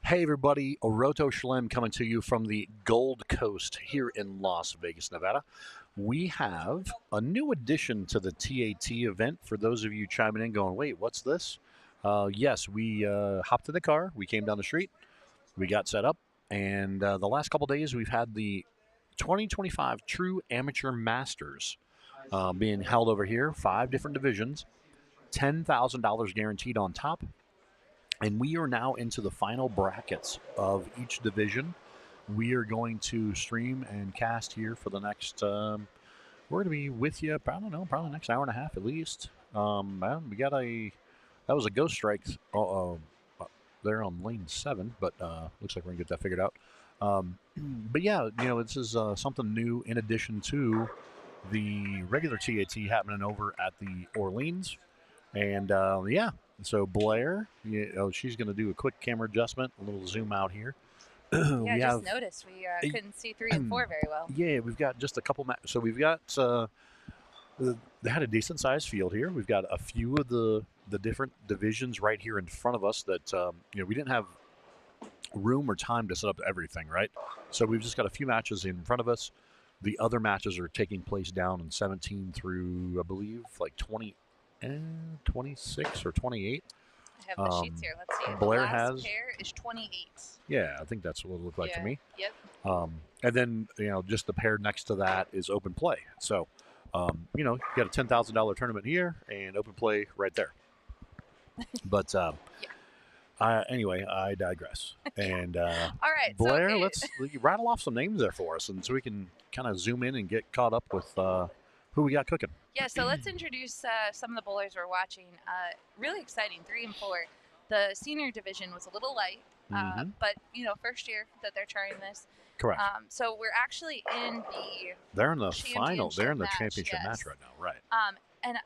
Hey everybody, Oroto Schlem coming to you from the Gold Coast here in Las Vegas, Nevada. We have a new addition to the TAT event. For those of you chiming in going, wait, what's this? Yes, we hopped in the car, we came down the street, we got set up, and the last couple days we've had the 2025 True Amateur Masters being held over here, 5 different divisions, $10,000 guaranteed on top. And we are now into the final brackets of each division. We are going to stream and cast here for the next. We're going to be with you. I don't know, probably the next hour and a half at least. We got that was a ghost strike there on lane 7, but looks like we're gonna get that figured out. But yeah, this is something new in addition to the regular TAT happening over at the Orleans, and yeah. So Blair, she's going to do a quick camera adjustment, a little zoom out here. Yeah, I just noticed we couldn't see 3 and 4 very well. Yeah, we've got just a couple. So we've got they had a decent sized field here. We've got a few of the different divisions right here in front of us that we didn't have room or time to set up everything, right? So we've just got a few matches in front of us. The other matches are taking place down in 17 through, I believe, like 26 or 28. I have the sheets here. Let's see. Blair the last has pair is 28. Yeah, I think that's what it looked like to me. Yep. And then just the pair next to that is open play. So you got a $10,000 tournament here and open play right there. But anyway, I digress. And all right, Blair, so, let's rattle off some names there for us, and so we can kind of zoom in and get caught up with who we got cooking. Yeah, so let's introduce some of the bowlers we're watching. Really exciting, 3 and 4. The senior division was a little light, but first year that they're trying this. Correct. So we're actually in the. They're in the final. They're in the match, championship yes. match right now, right? And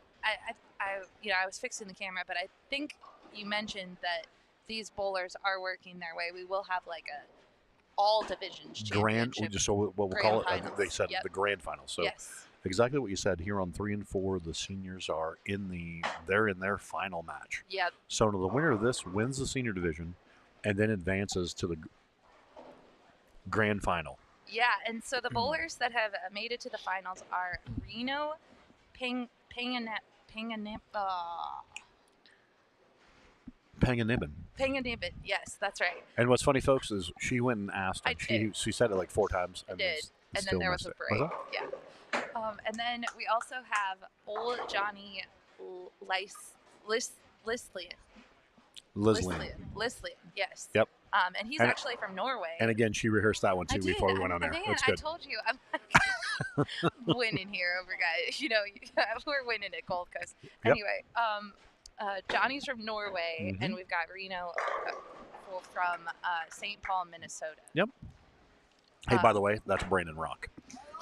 I was fixing the camera, but I think you mentioned that these bowlers are working their way. We will have like a all divisions championship. So what we'll call it. They said Yep. the grand final. So. Yes. Exactly what you said here on 3 and 4. The seniors are they're in their final match. Yep. So the winner of this wins the senior division, and then advances to the grand final. Yeah, and so the bowlers that have made it to the finals are Reno Panganiban. Panganiban, yes, that's right. And what's funny, folks, is she went and asked, and she said it like 4 times. And and then there was a break. Yeah. And then we also have old Johnny Lislian, yes. Yep. And he's actually from Norway. And again, she rehearsed that one too before we went on there. That's good. I told you, I'm winning here over guys. We're winning at Gold Coast. Yep. Anyway, Johnny's from Norway, and we've got Reno from St. Paul, Minnesota. Yep. Hey, by the way, that's Brandon Rock.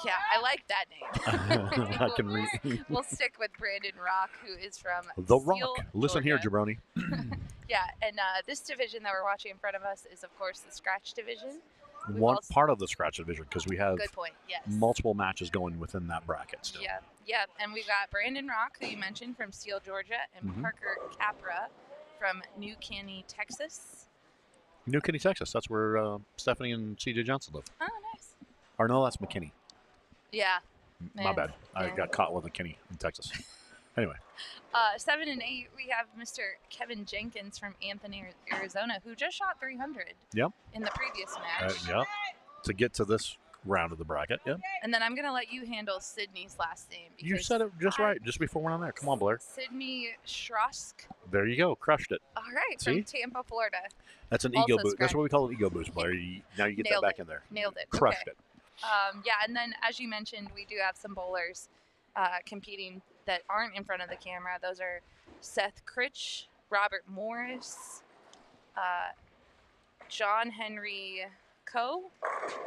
Yeah, I like that name. I can read. We'll stick with Brandon Rock, who is from The Seal, Rock. Listen Georgia. here, jabroni. Yeah, and this division that we're watching in front of us is, of course, the scratch division. One part of the scratch division, because we have good point. Yes. multiple matches going within that bracket still. Yeah, and we've got Brandon Rock, who you mentioned, from Seal, Georgia, and Parker Capra from New Caney, Texas. New Caney, Texas. That's where Stephanie and CJ Johnson live. Oh, nice. Or no, that's McKinney. Yeah. My bad. I got caught with McKinney in Texas. Anyway. 7 and 8, we have Mr. Kevin Jenkins from Anthony, Arizona, who just shot 300. Yep. In the previous match. Yep. To get to this round of the bracket. Yep. And then I'm going to let you handle Sydney's last name. You said it just right, just before we went on there. Come on, Blair. Sydney Schrosk. There you go. Crushed it. All right. From Tampa, Florida. That's an ego boost. That's what we call an ego boost, Blair. Now you get that back in there. Nailed it. Crushed it. Yeah, and then as you mentioned, we do have some bowlers competing that aren't in front of the camera. Those are Seth Critch, Robert Morris, John Henry Coe,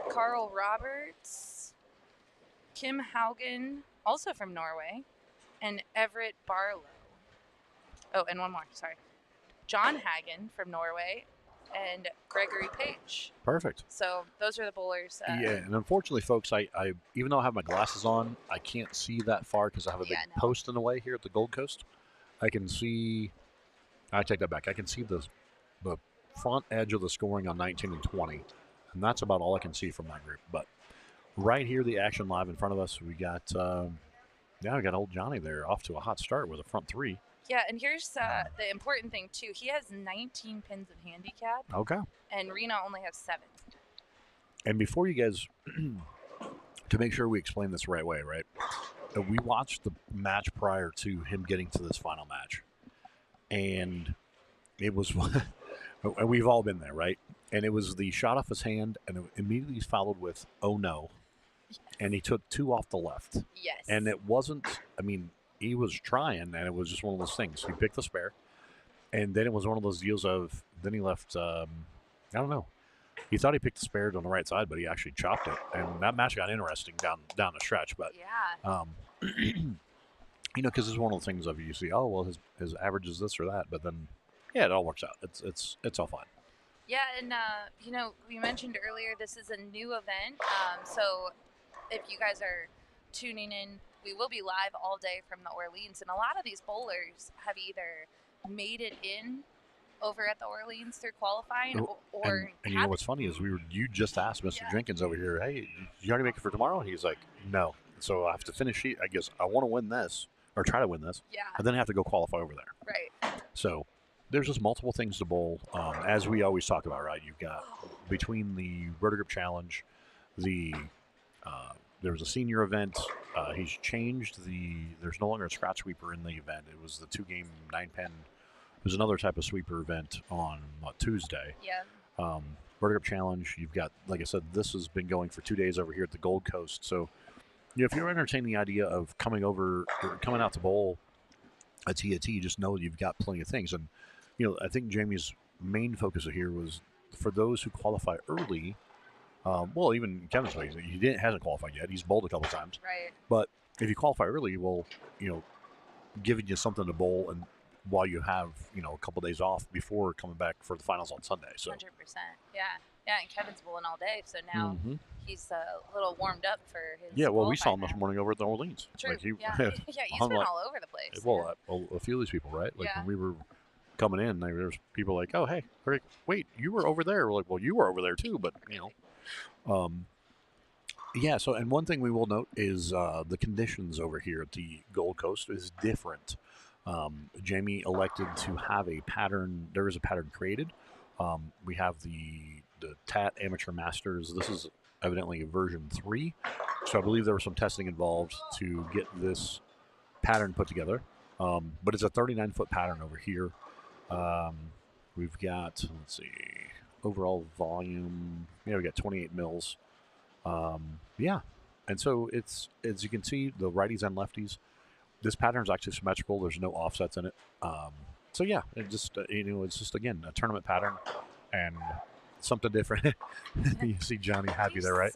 Carl Roberts, Kim Haugen, also from Norway, and Everett Barlow. Oh, and one more, sorry. John Hagen from Norway, and Gregory Page. Perfect. So those are the bowlers. Yeah, and unfortunately, folks, I even though I have my glasses on, I can't see that far because I have a big post in the way here at the Gold Coast. I can see. I take that back. I can see the front edge of the scoring on 19 and 20. And that's about all I can see from that group. But right here, the action live in front of us, we got, we got old Johnny there off to a hot start with a front 3. Yeah, and here's the important thing, too. He has 19 pins of handicap. Okay. And Rena only has 7. And before you guys, to make sure we explain this the right way, right? We watched the match prior to him getting to this final match. And it was, we've all been there, right? And it was the shot off his hand, and it immediately followed with, oh no. Yes. And he took 2 off the left. Yes. And it wasn't, he was trying, and it was just one of those things. He picked the spare, and then it was one of those deals of, then he left, I don't know. He thought he picked the spare on the right side, but he actually chopped it. And that match got interesting down the stretch. But, yeah. Because it's one of the things of you see, oh, well, his average is this or that. But then, yeah, it all works out. It's all fine. Yeah, and, we mentioned earlier this is a new event. So if you guys are tuning in, we will be live all day from the Orleans. And a lot of these bowlers have either made it in over at the Orleans through qualifying or and you know what's funny is you just asked Mr. Jenkins over here, hey, you already make it for tomorrow? And he's like, no. So I have to finish it. I guess I want to win this or try to win this. Yeah. And then I have to go qualify over there. Right. So there's just multiple things to bowl. As we always talk about, right? You've got between the Vertigrip Challenge, there was a senior event. He's changed there's no longer a scratch sweeper in the event. It was the 2-game 9-pin. It was another type of sweeper event on Tuesday. Yeah. Vertigrip Challenge. You've got, like I said, this has been going for 2 days over here at the Gold Coast. So, if you're entertaining the idea of coming out to bowl at TAT, just know you've got plenty of things. And, I think Jamie's main focus here was for those who qualify early. Well, even Kevin's way, hasn't qualified yet. He's bowled a couple times. Right. But if you qualify early, well, giving you something to bowl and while you have, a couple days off before coming back for the finals on Sunday. So 100%. Yeah. Yeah, and Kevin's bowling all day, so now he's a little warmed up for his. Yeah, well, we saw him match. this morning over at the Orleans. True. Like He's been all over the place. Well, a few of these people, right? Like when we were coming in, there's people like, oh, hey, wait, you were over there. We're like, well, you were over there too, but yeah. So, and one thing we will note is the conditions over here at the Gold Coast is different. Jamie elected to have a pattern. There is a pattern created. We have the TAT Amateur Masters. This is evidently a version 3. So I believe there was some testing involved to get this pattern put together. But it's a 39-foot pattern over here. We've got, let's see, overall volume. Yeah, we got 28 mils. Yeah. And so it's, as you can see, the righties and lefties, this pattern is actually symmetrical. There's no offsets in it. So yeah, it just it's just again a tournament pattern and something different. You see Johnny happy there, right?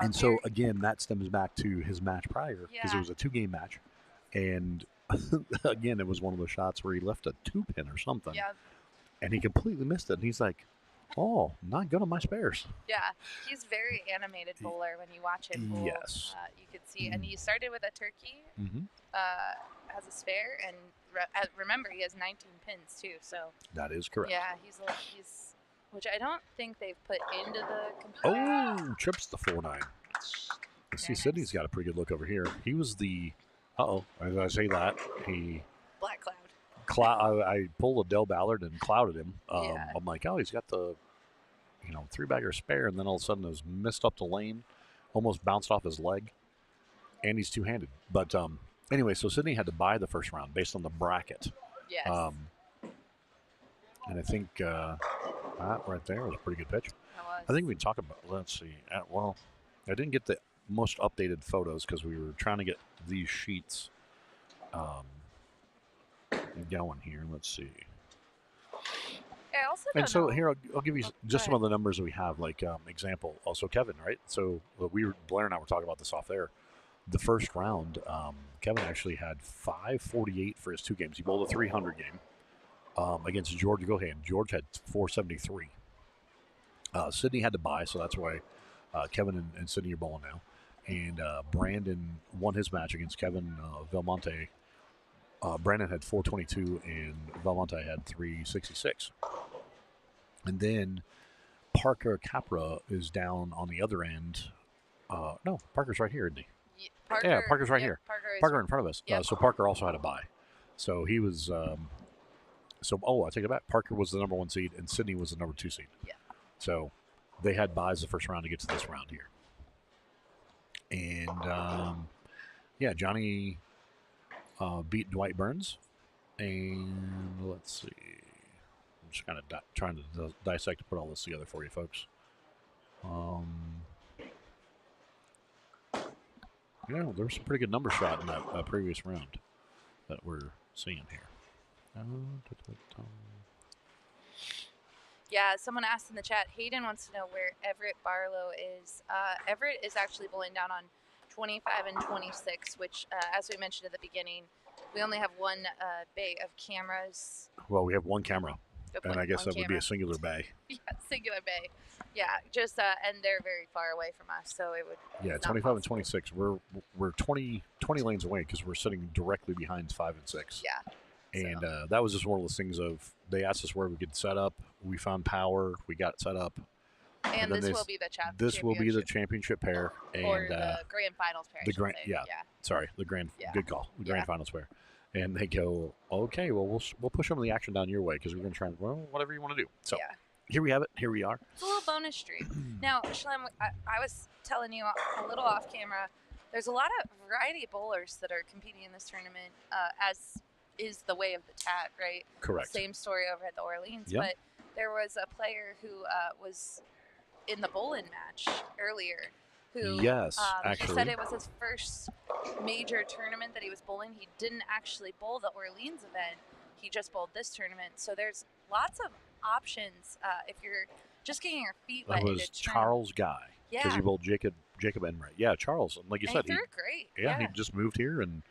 And so again, that stems back to his match prior because it was a 2-game match, and again, it was one of those shots where he left a 2-pin or something, and he completely missed it. And he's like, "Oh, not good on my spares." Yeah, he's very animated bowler when you watch him bowl. Yes, you could see, and he started with a turkey as a spare, and remember he has 19 pins too. So that is correct. Yeah, he's which I don't think they've put into the computer. Oh, trips the 4-9. Let's see, Sydney's got a pretty good look over here. He was the as I say that, he Black Cloud. I pulled a Del Ballard and clouded him. I'm like, oh, he's got the 3-bagger spare, and then all of a sudden it was missed up the lane, almost bounced off his leg, and he's 2-handed. But anyway, so Sydney had to buy the first round based on the bracket. Yes. And I think that right there was a pretty good pitch. I think we can talk about, let's see, well, I didn't get the most updated photos because we were trying to get these sheets going here. Let's see. I also and so here, I'll give you just some of the numbers that we have, like example. Also, Kevin, right? So Blair and I were talking about this off there. The first round, Kevin actually had 548 for his 2 games. He bowled a 300 game against George Gohan. George had 473. Sydney had to buy, so that's why Kevin and Sydney are bowling now. And Brandon won his match against Kevin Belmonte. Brandon had 422 and Belmonte had 366. And then Parker Capra is down on the other end. No, Parker's right here, isn't he? Parker, yeah, Parker's right yep, here. Parker Parker in front of us. Yep. So Parker also had a bye. So he was. I take it back. Parker was the number 1 seed, and Sydney was the number 2 seed. Yeah. So they had buys the first round to get to this round here. And Johnny beat Dwight Burns. And let's see. I'm just kind of trying to dissect to put all this together for you folks. There's some pretty good number shot in that previous round that we're seeing here. Yeah, someone asked in the chat, Hayden wants to know where Everett Barlow is. Everett is actually bowling down on 25 and 26, which, as we mentioned at the beginning, we only have one bay of cameras. Well, we have one camera, and I guess that would be a singular bay. Yeah, singular bay. Yeah, just and they're very far away from us, so it would. Yeah, 25 and 26. We're 20 lanes away because we're sitting directly behind 5 and 6. Yeah. And that was just one of those things of they asked us where we could set up. We found power. We got set up. And this will be the championship. This will be the championship pair. And, or the grand finals pair. The grand, sorry, the grand. Yeah. Good call. The grand finals pair. And they go, okay, well we'll push some of the action down your way because we're going to try and whatever you want to do. So here we have it. Here we are. It's a little bonus streak. Now, Shlem, I was telling you a little off camera. There's a lot of variety of bowlers that are competing in this tournament, as is the way of the TAT, right? Correct. Same story over at the Orleans, yep. But there was a player who was in the bowling match earlier. Who, actually. He said it was his first major tournament that he was bowling. He didn't actually bowl the Orleans event. He just bowled this tournament. So there's lots of options if you're just getting your feet wet. That was Charles Guy. Yeah. Because he bowled Jacob Enright. Yeah, Charles. Like you said, he threw it great. Yeah, he just moved here and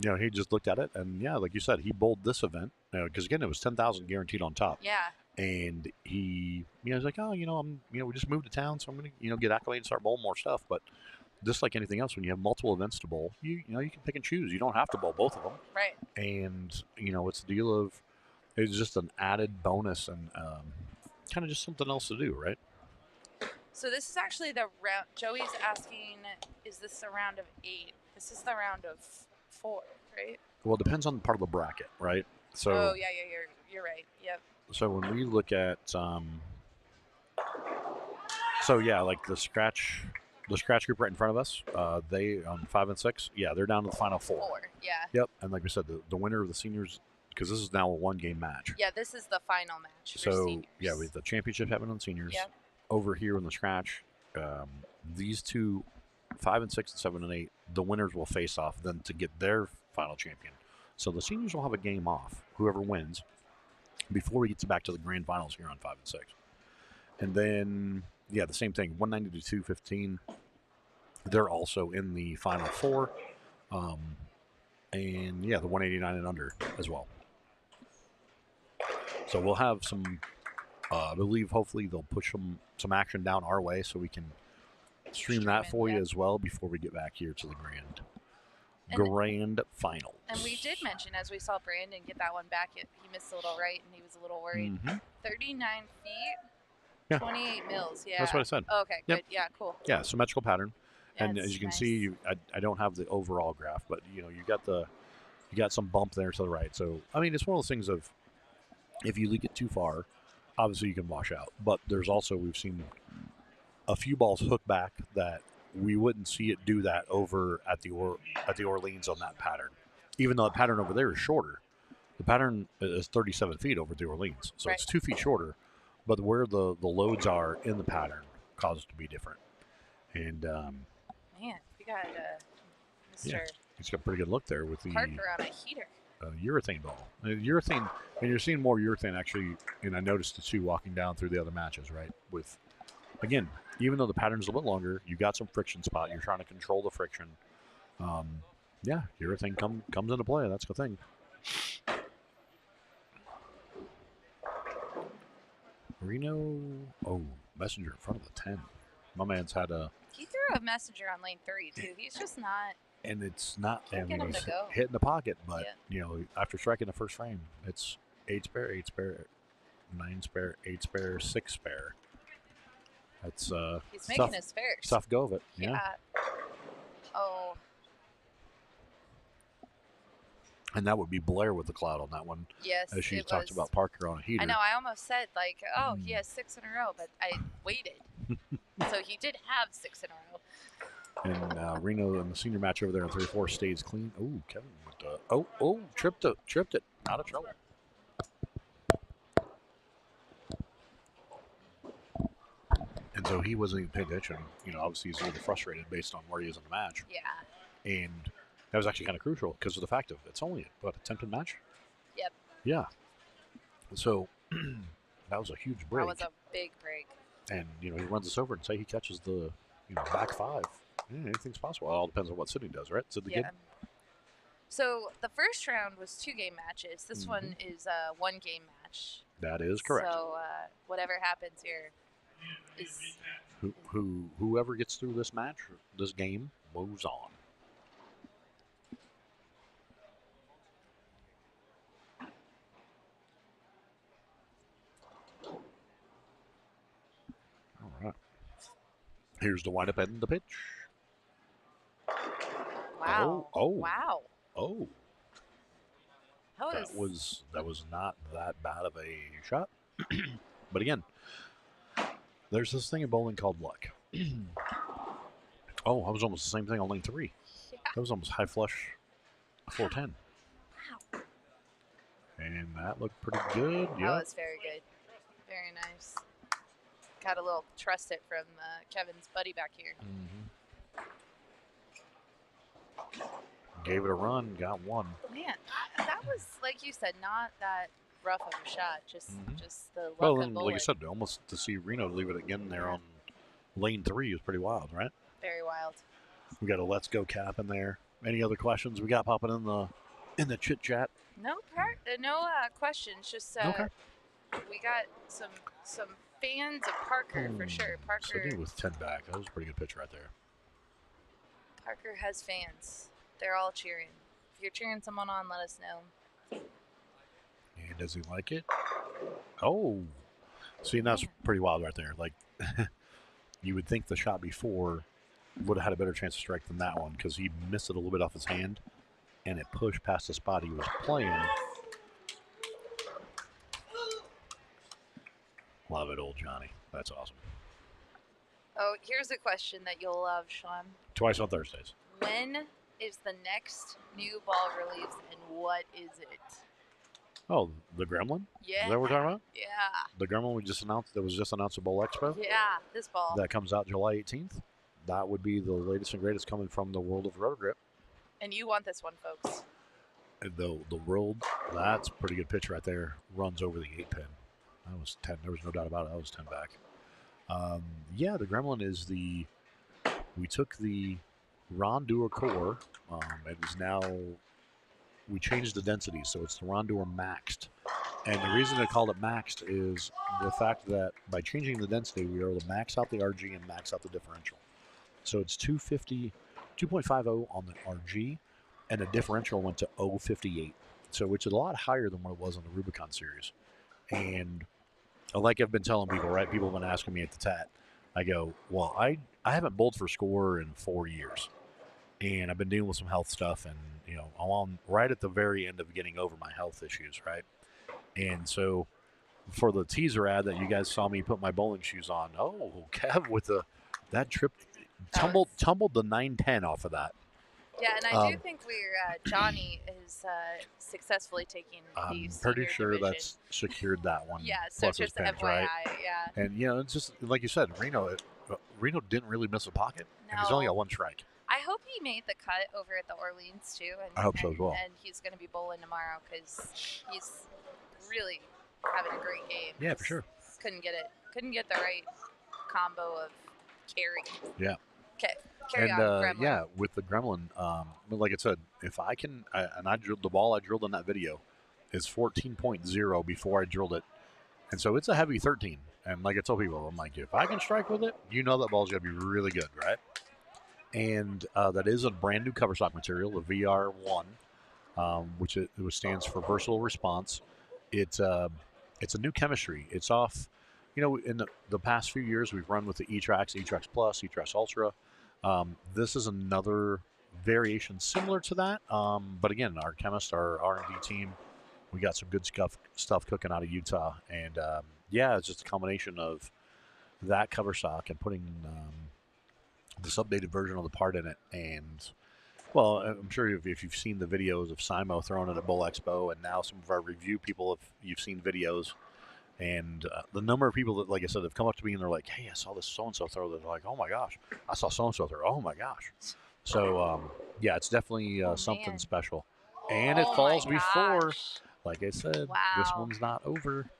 he just looked at it and like you said, he bowled this event because again it was 10,000 guaranteed on top. Yeah. And he, was like, we just moved to town, so I'm gonna, get accolades and start bowling more stuff. But just like anything else, when you have multiple events to bowl, you can pick and choose. You don't have to bowl both of them. Right. And it's the deal of it's just an added bonus and kind of just something else to do, right? So this is actually the round. Joey's asking, is this the round of 8? This is the round of 4, right? Well, it depends on the part of the bracket, right? So. Oh yeah, you're right. Yep. So when we look at, like the scratch group right in front of us, they on 5 and 6, they're down to the final 4. Yeah. Yep, and like we said, the winner of the seniors, because this is now a 1-game match. Yeah, this is the final match. So seniors. we have the championship happening on seniors. Yep. Over here in the scratch, these two, 5 and 6 and 7 and 8, the winners will face off then to get their final champion. So the seniors will have a game off, whoever wins, before we get back to the grand finals here on 5 and 6. And then, the same thing, 190 to 215. They're also in the final 4. And, the 189 and under as well. So we'll have some, I believe, hopefully they'll push some action down our way so we can stream that for you as well before we get back here to the grand finals. And we did mention, as we saw Brandon get that one back, he missed a little right and he was a little worried. 39 feet, 28 mils. Yeah, that's what I said. Oh, okay, good. Yeah, cool. Yeah, symmetrical pattern. Yeah, and as you can see, I don't have the overall graph, but you got some bump there to the right. So I mean, it's one of those things of if you leak it too far, obviously you can wash out. But there's also, we've seen a few balls hook back that we wouldn't see it do that over at the Orleans on that pattern. Even though the pattern over there is shorter. The pattern is 37 feet over the Orleans. So it's 2 feet shorter. But where the loads are in the pattern causes it to be different. And man, we got Mr. Yeah, he's got a pretty good look there with the Parker on a heater. Urethane ball. Urethane, and you're seeing more urethane actually, and I noticed the two walking down through the other matches, right? With, again, even though the pattern's a little bit longer, you got some friction spot. You're trying to control the friction. Urethane comes into play. That's the thing. Reno, messenger in front of the 10. My man's had a... He threw a messenger on lane 3, too. He's just not... And it's not... Can't get him to go. Hit in the pocket, but, after striking the first frame, it's 8 spare. 9 spare, 8 spare, 6 spare. That's He's making his fair. tough go of it. Yeah. Oh. And that would be Blair with the cloud on that one. Yes, as she it talked was. about Parker on a heater. I know. I almost said like, oh, he has 6 in a row, but I waited. So he did have 6 in a row. And Reno in the senior match over there in 3-4 stays clean. Oh, Kevin with the tripped it. Out of trouble. And so he wasn't even paying attention. You know, obviously he's a little frustrated based on where he is in the match. Yeah. And that was actually kind of crucial because of the fact of it's only a 10-pin match. Yep. Yeah. So that was a huge break. That was a big break. And he runs us over and say he catches the back 5. Yeah, anything's possible. It all depends on what Sydney does, right? Sydney kid? So the first round was 2 game matches. This one is a 1 game match. That is correct. So whatever happens here is whoever gets through this match, this game, moves on. All right. Here's the windup and the pitch. Wow. Oh. Wow. Oh. That was not that bad of a shot. But again, there's this thing in bowling called luck. Oh, that was almost the same thing on lane 3. Yeah. That was almost high flush 410. Wow. And that looked pretty good. Yeah. That was very good. Very nice. Got a little trust it from Kevin's buddy back here. Gave it a run, got 1. Man, that was, like you said, not that rough of a shot. Just the luck Well, of and bowling. like I said, almost to see Reno leave it again there on lane 3 is pretty wild, right? Very wild. We got a let's go cap in there. Any other questions we got popping in the chit chat? No questions. Just Okay. we got some fans of Parker for sure. Parker Sydney with 10 back. That was a pretty good pitch right there. Parker has fans. They're all cheering. If you're cheering someone on, let us know. And does he like it? Oh. See, and that's pretty wild right there. Like, you would think the shot before would have had a better chance of strike than that one because he missed it a little bit off his hand, and it pushed past the spot he was playing. Love it, old Johnny. That's awesome. Oh, here's a question that you'll love, Sean. Twice on Thursdays. When is the next new ball release, and what is it? Oh, the Gremlin? Yeah. Is that what we're talking about? Yeah. The Gremlin we just announced, that was just announced at Bowl Expo? Yeah, this ball. That comes out July 18th. That would be the latest and greatest coming from the world of rotor grip. And you want this one, folks. The world, that's a pretty good pitch right there. Runs over the 8-pin. That was 10. There was no doubt about it. That was 10 back. Yeah, the Gremlin is we took the Rondour core. It is now, we changed the density, so it's the Rondour maxed. And the reason they called it maxed is the fact that by changing the density, we were able to max out the RG and max out the differential. So it's 250, 2.50 on the RG, and the differential went to 0.58. So which is a lot higher than what it was on the Rubicon series. And like I've been telling people, right? People have been asking me at the TAT. I go, well, I haven't bowled for score in 4 years. And I've been dealing with some health stuff, and I'm on right at the very end of getting over my health issues, right? And so for the teaser ad that you guys saw me put my bowling shoes on, Kev with that trip tumbled the 910 off of that. Yeah, and I do think Johnny is successfully taking the I'm senior pretty sure division. that's secured that one. Yeah, so plus his just pins, FYI, right? yeah. And it's just like you said, Reno didn't really miss a pocket, and he's only got 1 strike. I hope he made the cut over at the Orleans too. And, I hope so as well. And he's going to be bowling tomorrow because he's really having a great game. Yeah, for sure. Couldn't get the right combo of carry. Yeah. Okay. Carry on, Gremlin. Yeah, with the Gremlin, like I said, if I can, and I drilled the ball I drilled in that video is 14.0 before I drilled it. And so it's a heavy 13. And like I tell people, I'm like, if I can strike with it, that ball's going to be really good, right? And that is a brand new cover stock material, the VR1, which stands for Versatile Response. It it's a new chemistry. It's off. In the past few years, we've run with the E-Trax, E-Trax Plus, E-Trax Ultra. This is another variation similar to that. But again, our chemist, our R&D team, we got some good stuff cooking out of Utah. And yeah, it's just a combination of that cover stock and putting this updated version of the part in it. And, well, I'm sure if you've seen the videos of Simo throwing it at Bowl Expo, and now some of our review people, you've seen videos. And the number of people that, like I said, have come up to me and they're like, hey, I saw this so-and-so throw. They're like, oh, my gosh. I saw so-and-so throw. Oh, my gosh. So, yeah, it's definitely something special. And it falls before, like I said, this one's not over.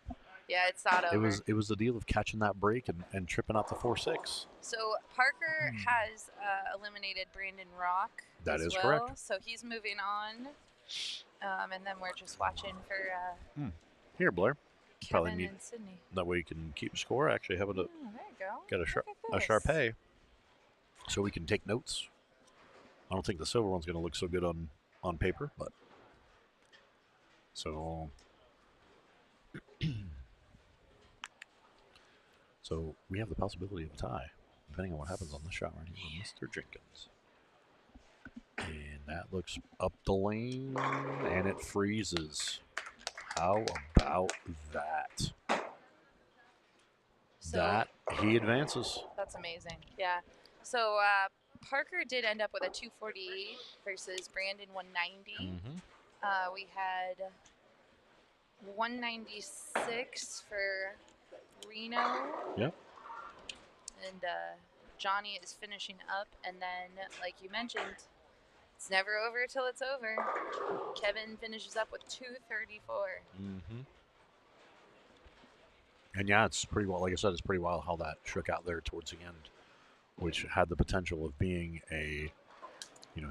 Yeah, it's not over. It was the deal of catching that break and tripping out the 4.6. So Parker has eliminated Brandon Rock. That is well, correct. So he's moving on. And then we're just watching for Here, Blair. Kevin Probably need and Sydney. that way you can keep score. Actually, having to there you go. get a Sharpay, so we can take notes. I don't think the silver one's going to look so good on paper, but so so we have the possibility of a tie, depending on what happens on this shot right here with Mr. Jenkins. And that looks up the lane, and it freezes. How about that? So he advances. That's amazing. Yeah. So Parker did end up with a 248 versus Brandon 190. We had 196 for Reno. Yep. And Johnny is finishing up. And then, like you mentioned, it's never over till it's over. Kevin finishes up with 234. And yeah, it's pretty well. Like I said, it's pretty wild how that shook out there towards the end, which had the potential of being a,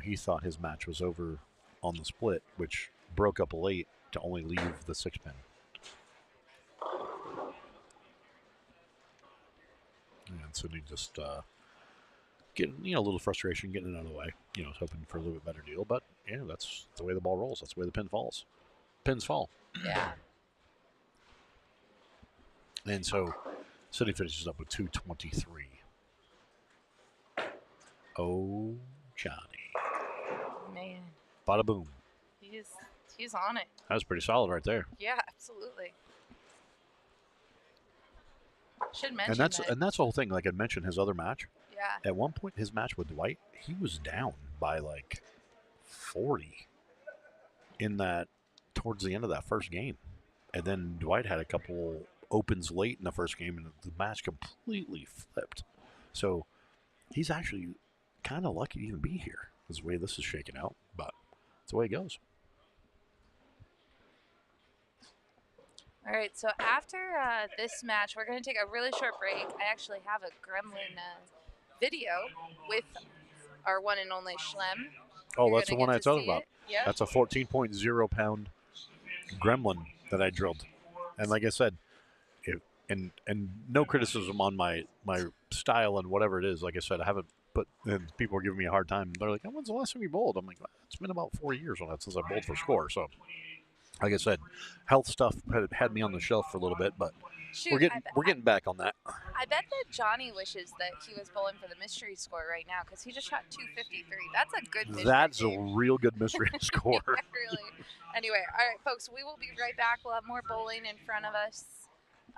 he thought his match was over on the split, which broke up late to only leave the 6-pin. And so he just getting a little frustration, getting it out of the way. Hoping for a little bit better deal, but yeah, that's the way the ball rolls. That's the way the pin falls. Pins fall. Yeah. And so City finishes up with 223. Oh, Johnny. Man. Bada boom. He's on it. That was pretty solid right there. Yeah, absolutely. Should mention and that's the whole thing. Like I mentioned, his other match. Yeah. At one point, his match with Dwight, he was down by like 40 in that towards the end of that first game, and then Dwight had a couple opens late in the first game, and the match completely flipped. So he's actually kind of lucky to even be here. Is the way this is shaking out, but it's the way it goes. All right, so after this match, we're going to take a really short break. I actually have a Gremlin video with our one and only Schlem. Oh, that's the one I told about. Yep. That's a 14.0 pound Gremlin that I drilled. And like I said, and no criticism on my style and whatever it is. Like I said, I haven't put, and people are giving me a hard time. They're like, when's the last time you bowled? I'm like, it's been about 4 years since I bowled for score. So, like I said, health stuff had me on the shelf for a little bit, but Shoot, we're getting back on that. I bet that Johnny wishes that he was bowling for the mystery score right now because he just shot 253. That's a good mystery. That's a real good mystery score. Yeah, really. Anyway, all right, folks, we will be right back. We'll have more bowling in front of us,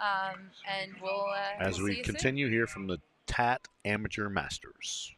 and we'll as we continue soon. Here from the TAT Amateur Masters.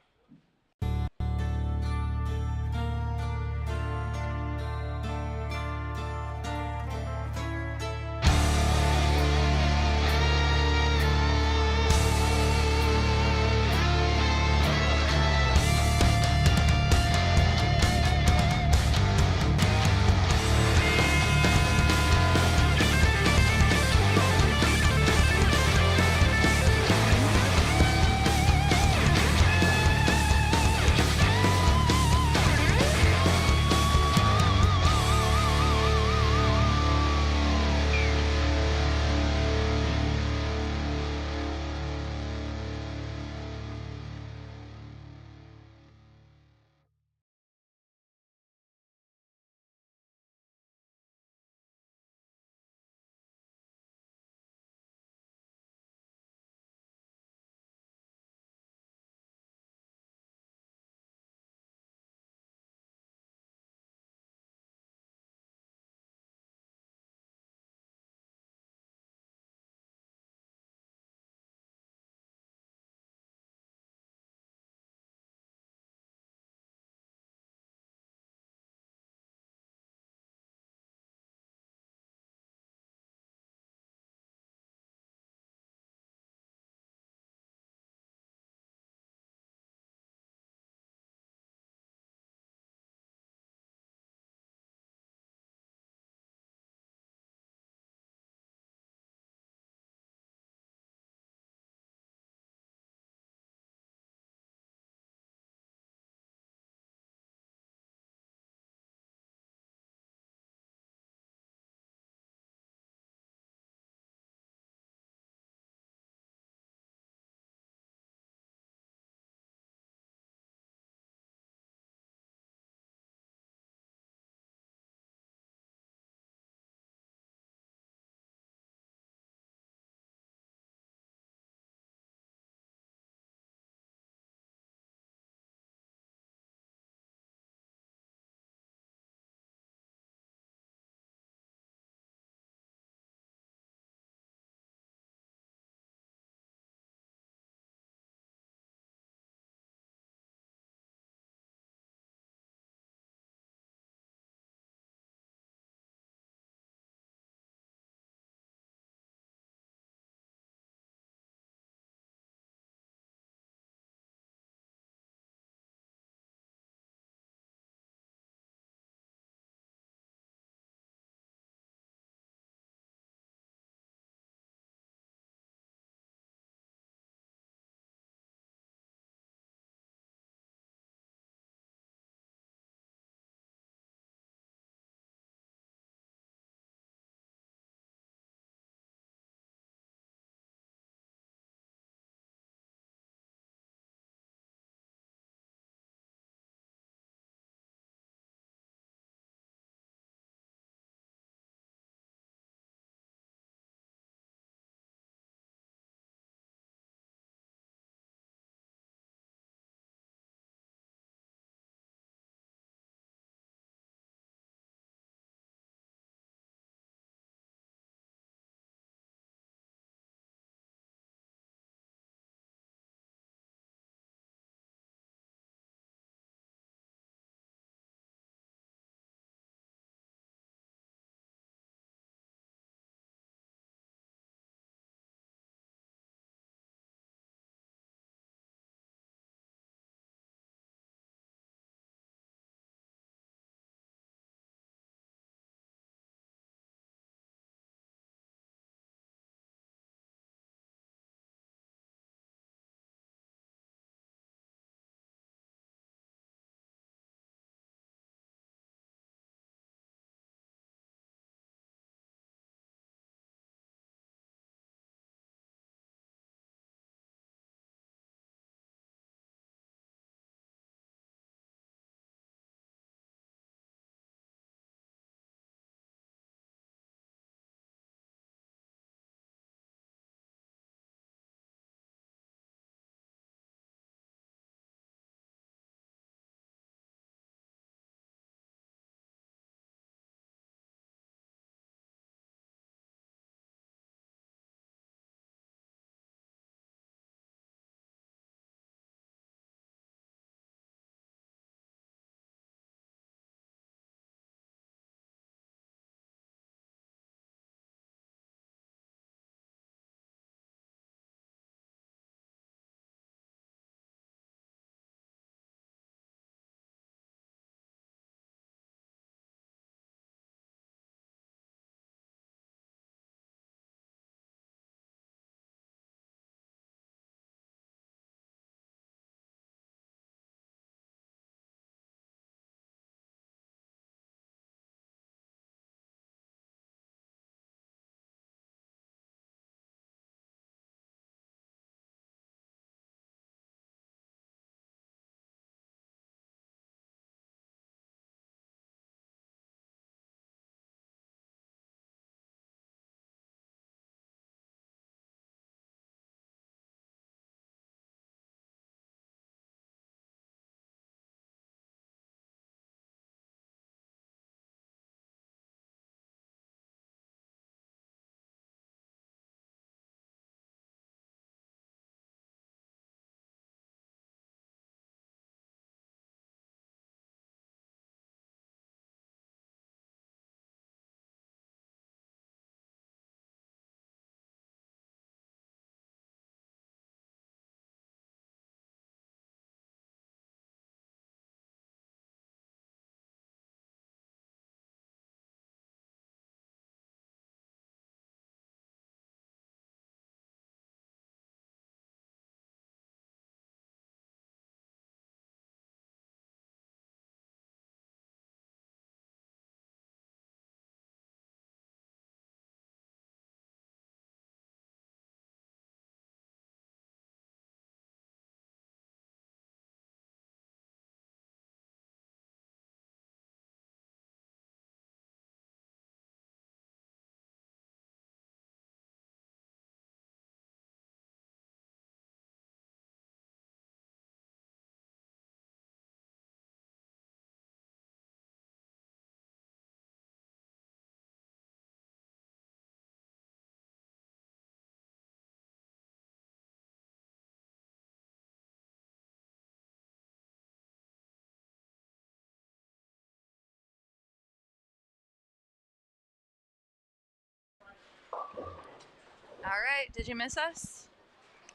right. Did you miss us?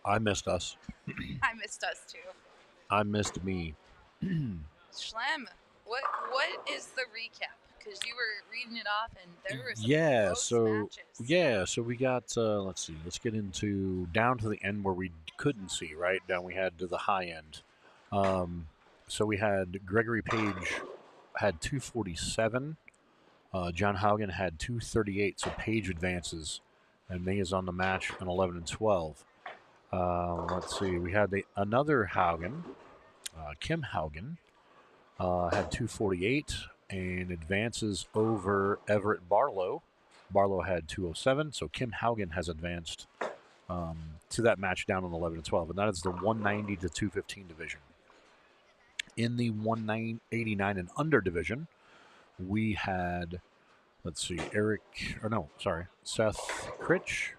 I missed us. I missed us too. I missed me. Schlem, what is the recap? Because you were reading it off, and there were some Yeah, close so matches. we got let's see, let's get into down to the end where we couldn't see, right? Down we had to the high end. So we had Gregory Page had 247. John Haugen had 238, so Page advances, and May is on the match in 11 and 12. Let's see, we had another Haugen, Kim Haugen, had 248 and advances over Everett Barlow. Barlow had 207, so Kim Haugen has advanced to that match down in 11 and 12, and that is the 190 to 215 division. In the 189 and under division, we had, let's see, Seth Critch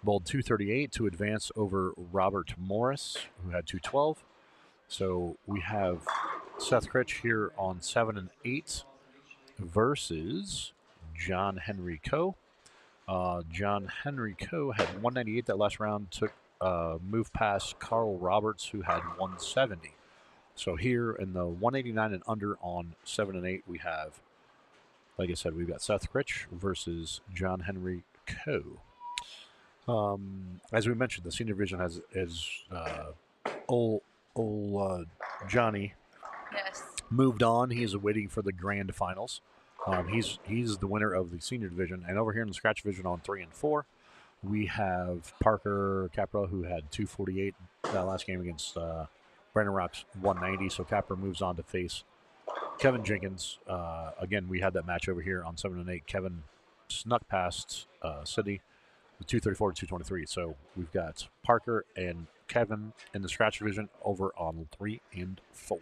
bowled 238 to advance over Robert Morris, who had 212. So we have Seth Critch here on 7 and 8 versus John Henry Coe. John Henry Coe had 198 that last round, took move past Carl Roberts, who had 170. So here in the 189 and under on 7 and 8, we have, like I said, we've got Seth Critch versus John Henry Coe. As we mentioned, the senior division has old Johnny moved on. He is waiting for the grand finals. He's the winner of the senior division. And over here in the scratch division on 3 and 4, we have Parker Capra, who had 248 that last game against Brandon Rock's 190. So Capra moves on to face Kevin Jenkins. Again, we had that match over here on 7 and 8. Kevin snuck past Sydney with 234 to 223. So we've got Parker and Kevin in the scratch division over on 3 and 4.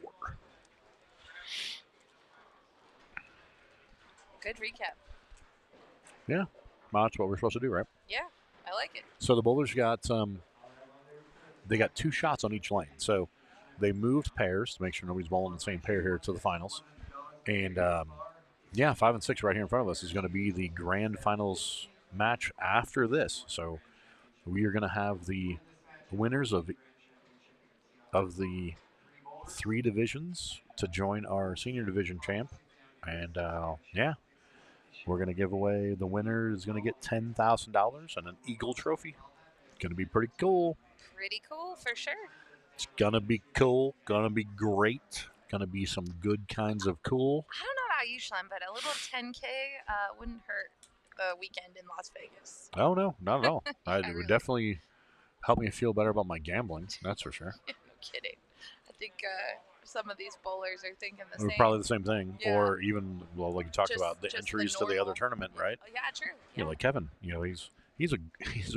Good recap. Yeah, that's what we're supposed to do, right? Yeah, I like it. So the bowlers got they got 2 shots on each lane. So they moved pairs to make sure nobody's bowling the same pair here to the finals. And 5 and 6 right here in front of us is going to be the grand finals match after this. So we are going to have the winners of the 3 divisions to join our senior division champ. And we're going to give away, the winner is going to get $10,000 and an Eagle trophy. Going to be pretty cool. Pretty cool, for sure. It's going to be cool. Going to be great. Going to be some good kinds of cool. I don't know about you, Schlem, but a little 10K wouldn't hurt the weekend in Las Vegas. Oh, no, not at all. Yeah, It really. would definitely help me feel better about my gambling. That's for sure. No kidding. I think some of these bowlers are thinking the Or same. probably the same thing. Yeah. Or even, well, like you talked Just- about, the just the entries to the normal. other tournament, right? Oh, yeah, true. Yeah, like Kevin, he's a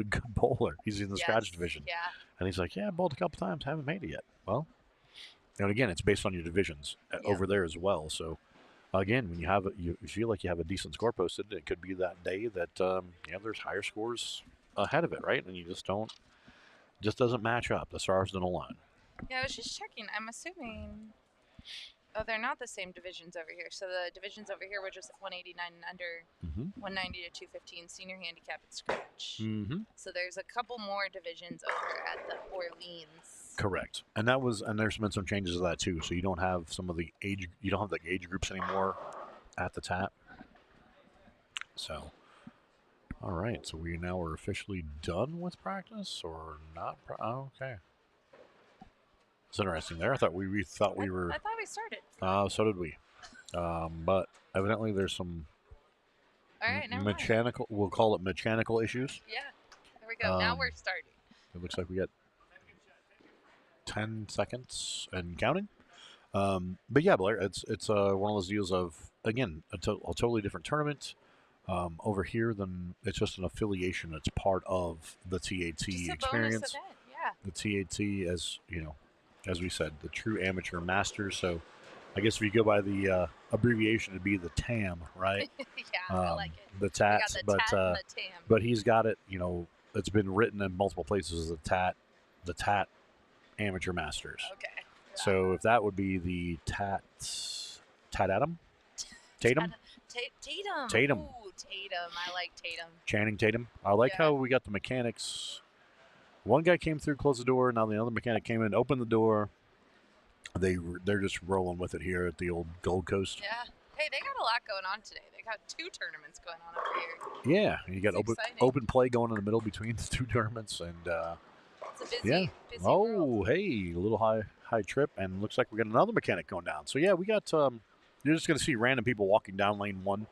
good bowler. He's in the scratch division. Yeah. And he's like, yeah, I bowled a couple times, haven't made it yet. Well, and again, it's based on your divisions over there as well. So, again, when you feel like you have a decent score posted, it could be that day that there's higher scores ahead of it, right? And you just doesn't match up. The stars don't align. Yeah, I was just checking. I'm assuming. Oh, they're not the same divisions over here. So the divisions over here were just 189 and under, 190 to 215, senior handicap and scratch. Mm-hmm. So there's a couple more divisions over at the Orleans. Correct, and there's been some changes to that too. So you don't have the age groups anymore at the TAT. So, all right. So we now are officially done with practice, or not? Okay. It's interesting there. I thought we thought we were. I thought we started. So did we. But evidently there's some All right, never mechanical. We'll call it mechanical issues. Yeah. There we go. Now we're starting. It looks like we got 10 seconds and counting. But yeah, Blair, it's one of those deals of, again, a totally different tournament. Over here, then it's just an affiliation. It's part of the TAT Just a experience. bonus event, yeah. The TAT, as we said, the True Amateur Masters. So I guess if you go by the abbreviation, it'd be the TAM, right? Yeah, I like it. The TAT, we got the TAT and the TAM. But he's got it. It's been written in multiple places as the TAT Amateur Masters. Okay. Yeah. So if that would be the Tatum. Tatum. Tatum. Ooh, Tatum. I like Tatum. Channing Tatum. I like Yeah. how we got the mechanics. One guy came through, closed the door. Now the other mechanic came in, opened the door. They're just rolling with it here at the old Gold Coast. Yeah. Hey, they got a lot going on today. They got 2 tournaments going on over here. Yeah, you got open play going in the middle between the 2 tournaments, and it's a busy, yeah. busy Oh, world. hey, a little high trip, and looks like we got another mechanic going down. So yeah, we got. You're just gonna see random people walking down lane 1,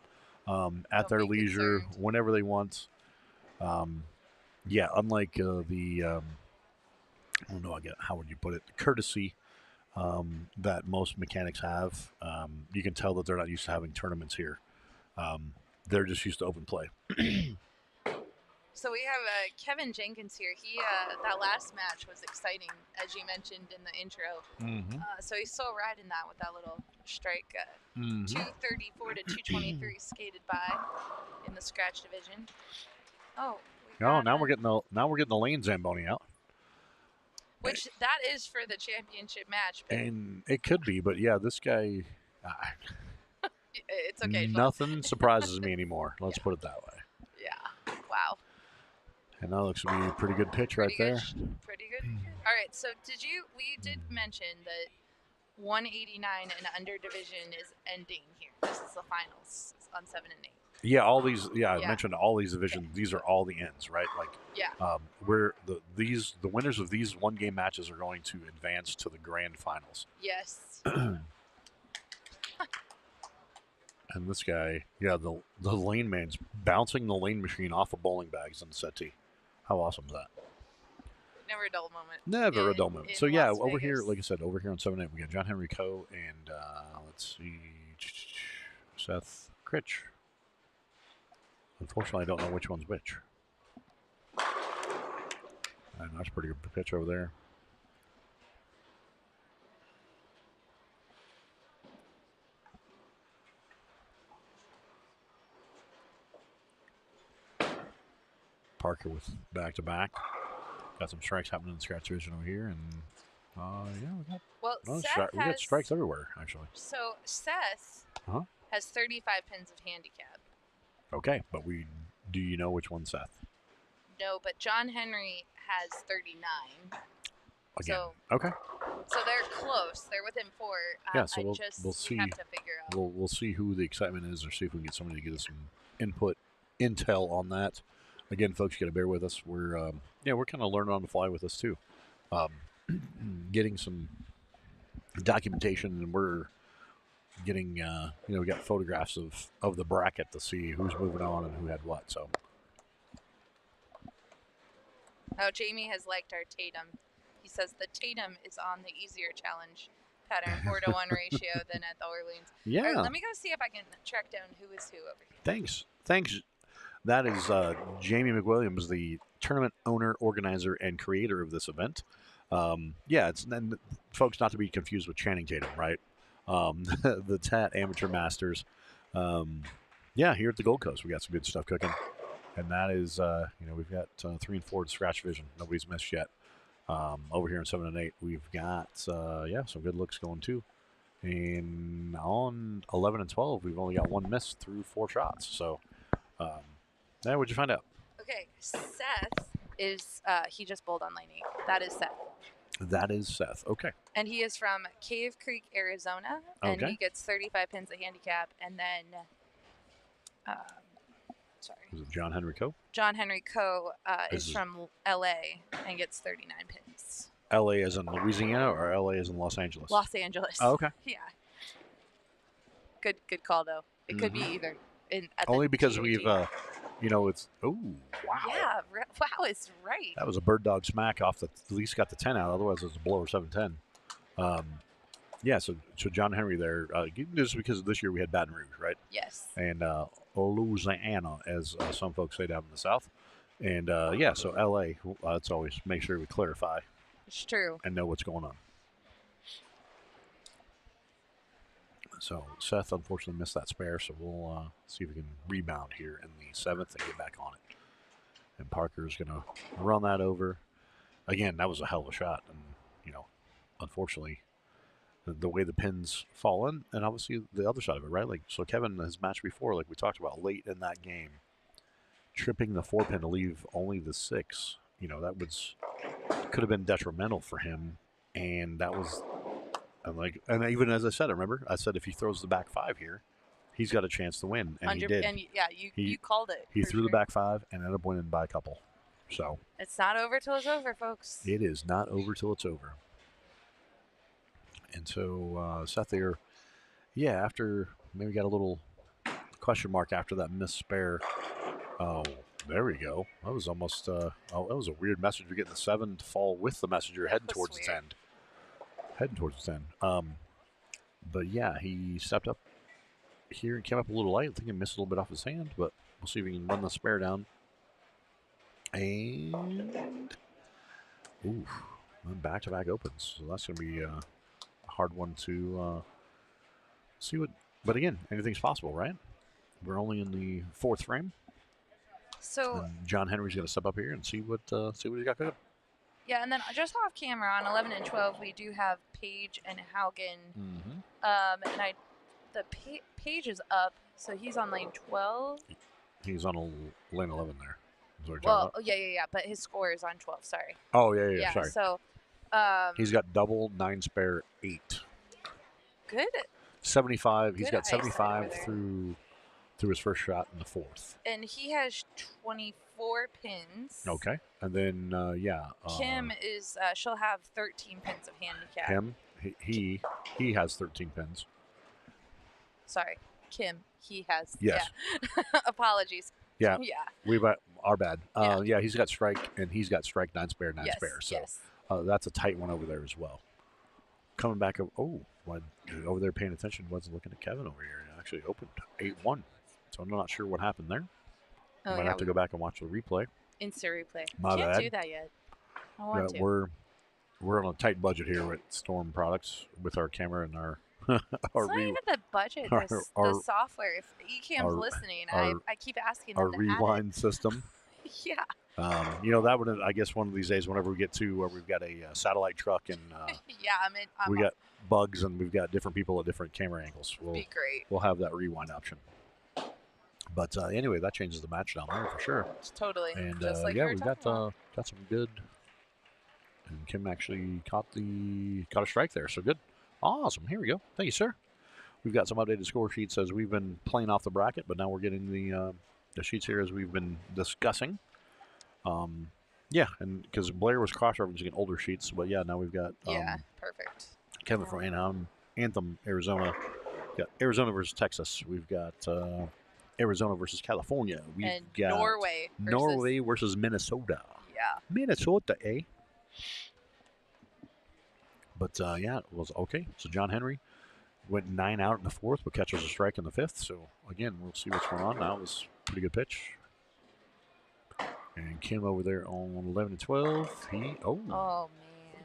at their leisure whenever they want. Yeah, unlike the I don't know, how would you put it? Courtesy that most mechanics have. You can tell that they're not used to having tournaments here. They're just used to open play. So we have Kevin Jenkins here. He that last match was exciting, as you mentioned in the intro. Mm-hmm. So he's still riding that with that little strike. 234 to 223 skated by in the scratch division. Oh. Now we're getting the lane Zamboni out. Which that is for the championship match. And it could be, but yeah, this guy. It's okay. Nothing surprises me anymore. Let's put it that way. Yeah. Wow. And that looks to be a pretty good pitch right there. Pretty good. All right. So we did mention that 189 and under division is ending here. This is the finals on 7 and 8. Yeah, all these. Yeah, I mentioned all these divisions. These are all the ends, right? Like, where the winners of these 1-game matches are going to advance to the grand finals. Yes. And this guy, the lane man's bouncing the lane machine off of bowling bags on the settee. How awesome is that? Never a dull moment. Never a dull moment. So yeah, over Vegas. here, like I said, over here on 7-8, we got John Henry Coe and let's see, Seth Critch. Unfortunately, I don't know which one's which. And that's a pretty good pitch over there. Parker with back-to-back. Got some strikes happening in the scratch division over here, and we got strikes everywhere actually. So Seth has 35 pins of handicap. Okay, but do you know which one's Seth? No, but John Henry has 39. Again. So, okay. So they're close. They're within 4. Yeah, so we'll see. We have to figure out. We'll see who the excitement is, or see if we can get somebody to get us some intel on that. Again, folks, you got to bear with us. We're kind of learning on the fly with this too, getting some documentation, and we're getting we got photographs of the bracket to see who's moving on and who had what. So, Jamie has liked our Tatum. He says the Tatum is on the easier challenge pattern, 4-to-1 ratio than at the Orleans. Yeah. Right, let me go see if I can track down who is who over here. Thanks. That is Jamie McWilliams, the tournament owner, organizer, and creator of this event. And folks, not to be confused with Channing Tatum, right? The TAT Amateur Masters. Here at the Gold Coast, we got some good stuff cooking. And that is, we've got 3 and 4 scratch division. Nobody's missed yet. Over here in 7 and 8, we've got, some good looks going too. And on 11 and 12, we've only got 1 miss through 4 shots. So, what'd you find out? Okay, Seth is, he just bowled on lane 8. That is Seth. That is Seth. Okay. And he is from Cave Creek, Arizona. And he gets 35 pins of handicap. And then, Is it John Henry Coe? John Henry Coe is from L.A. and gets 39 pins. L.A. as in Louisiana or L.A. as in Los Angeles? Los Angeles. Oh, okay. Yeah. Good call, though. It could be either. Only because we've, it's, wow. Yeah, wow is right. That was a bird dog smack off at least got the 10 out. Otherwise, it was a blower 7-10. So John Henry there, just because this year we had Baton Rouge, right? Yes. And Louisiana, as some folks say down in the South. And, so L.A., let's always make sure we clarify. It's true. And know what's going on. So Seth unfortunately missed that spare, so we'll see if we can rebound here in the 7th and get back on it. And Parker's going to run that over. Again, that was a hell of a shot. And, unfortunately, the way the pins fall in, and obviously the other side of it, right? Like, so Kevin has matched before, like we talked about late in that game, tripping the 4 pin to leave only the 6. That could have been detrimental for him, and that was and even as I said, I said if he throws the back 5 here, he's got a chance to win, and he did. And yeah, you called it. He threw the back 5 and ended up winning by a couple. So it's not over till it's over, folks. it is not over till it's over. And so Seth there, after maybe got a little question mark after that missed spare. Oh, there we go. That was almost. That was a weird message. We're getting the 7 to fall with the messenger heading towards its end. But yeah, he stepped up here and came up a little light. I think he missed a little bit off his hand, but we'll see if he can run the spare down. And back-to-back opens. So that's going to be a hard one to see what. But again, anything's possible, right? We're only in the 4th frame. So and John Henry's going to step up here and see what he's got cooking. Yeah, and then just off camera on 11 and 12, we do have Page and Haugen. Mm-hmm. And the Page is up, so he's on lane 12. He's on lane 11 there. Well, yeah, but his score is on 12. Sorry. Oh yeah. Sorry. So, he's got double 9 spare 8. Good. 75. He's got 75 through his first shot in the 4th. And he has 24 pins. Okay. And then Kim is she'll have 13 pins of handicap. Kim, he has 13 pins. Sorry, Kim. He has. Yes. Yeah. Apologies. Yeah. Yeah. Our bad. He's got strike, and he's got strike 9 spare, 9 spare. So that's a tight one over there as well. Coming back over there paying attention, wasn't looking at Kevin over here. It actually opened 8-1. So I'm not sure what happened there. I might have to go back and watch the replay. Instant replay. My Can't bad. do that yet. I want to. We're on a tight budget here with Storm Products with our camera and our it's not even the budget. The software. If Ecamm's listening, I keep asking them our rewind system. Yeah. That would, I guess, one of these days, whenever we get to where we've got a satellite truck and we got bugs and we've got different people at different camera angles. Be great. We'll have that rewind option. But anyway, that changes the match down there for sure. Totally. And just like we've got some good. And Kim actually caught a strike there, so good. Awesome. Here we go. Thank you, sir. We've got some updated score sheets as we've been playing off the bracket, but now we're getting the sheets here as we've been discussing. And because Blair was cross-referencing older sheets, but now we've got perfect. Kevin from Anthem, Arizona. We've got Arizona versus Texas. We've got Arizona versus California. We've got Norway versus Minnesota. Yeah. Minnesota, eh? But it was okay. So John Henry went 9 out in the 4th, but catches a strike in the 5th. So again, we'll see what's going on now. It was a pretty good pitch. And Kim over there on 11 and 12. Oh man.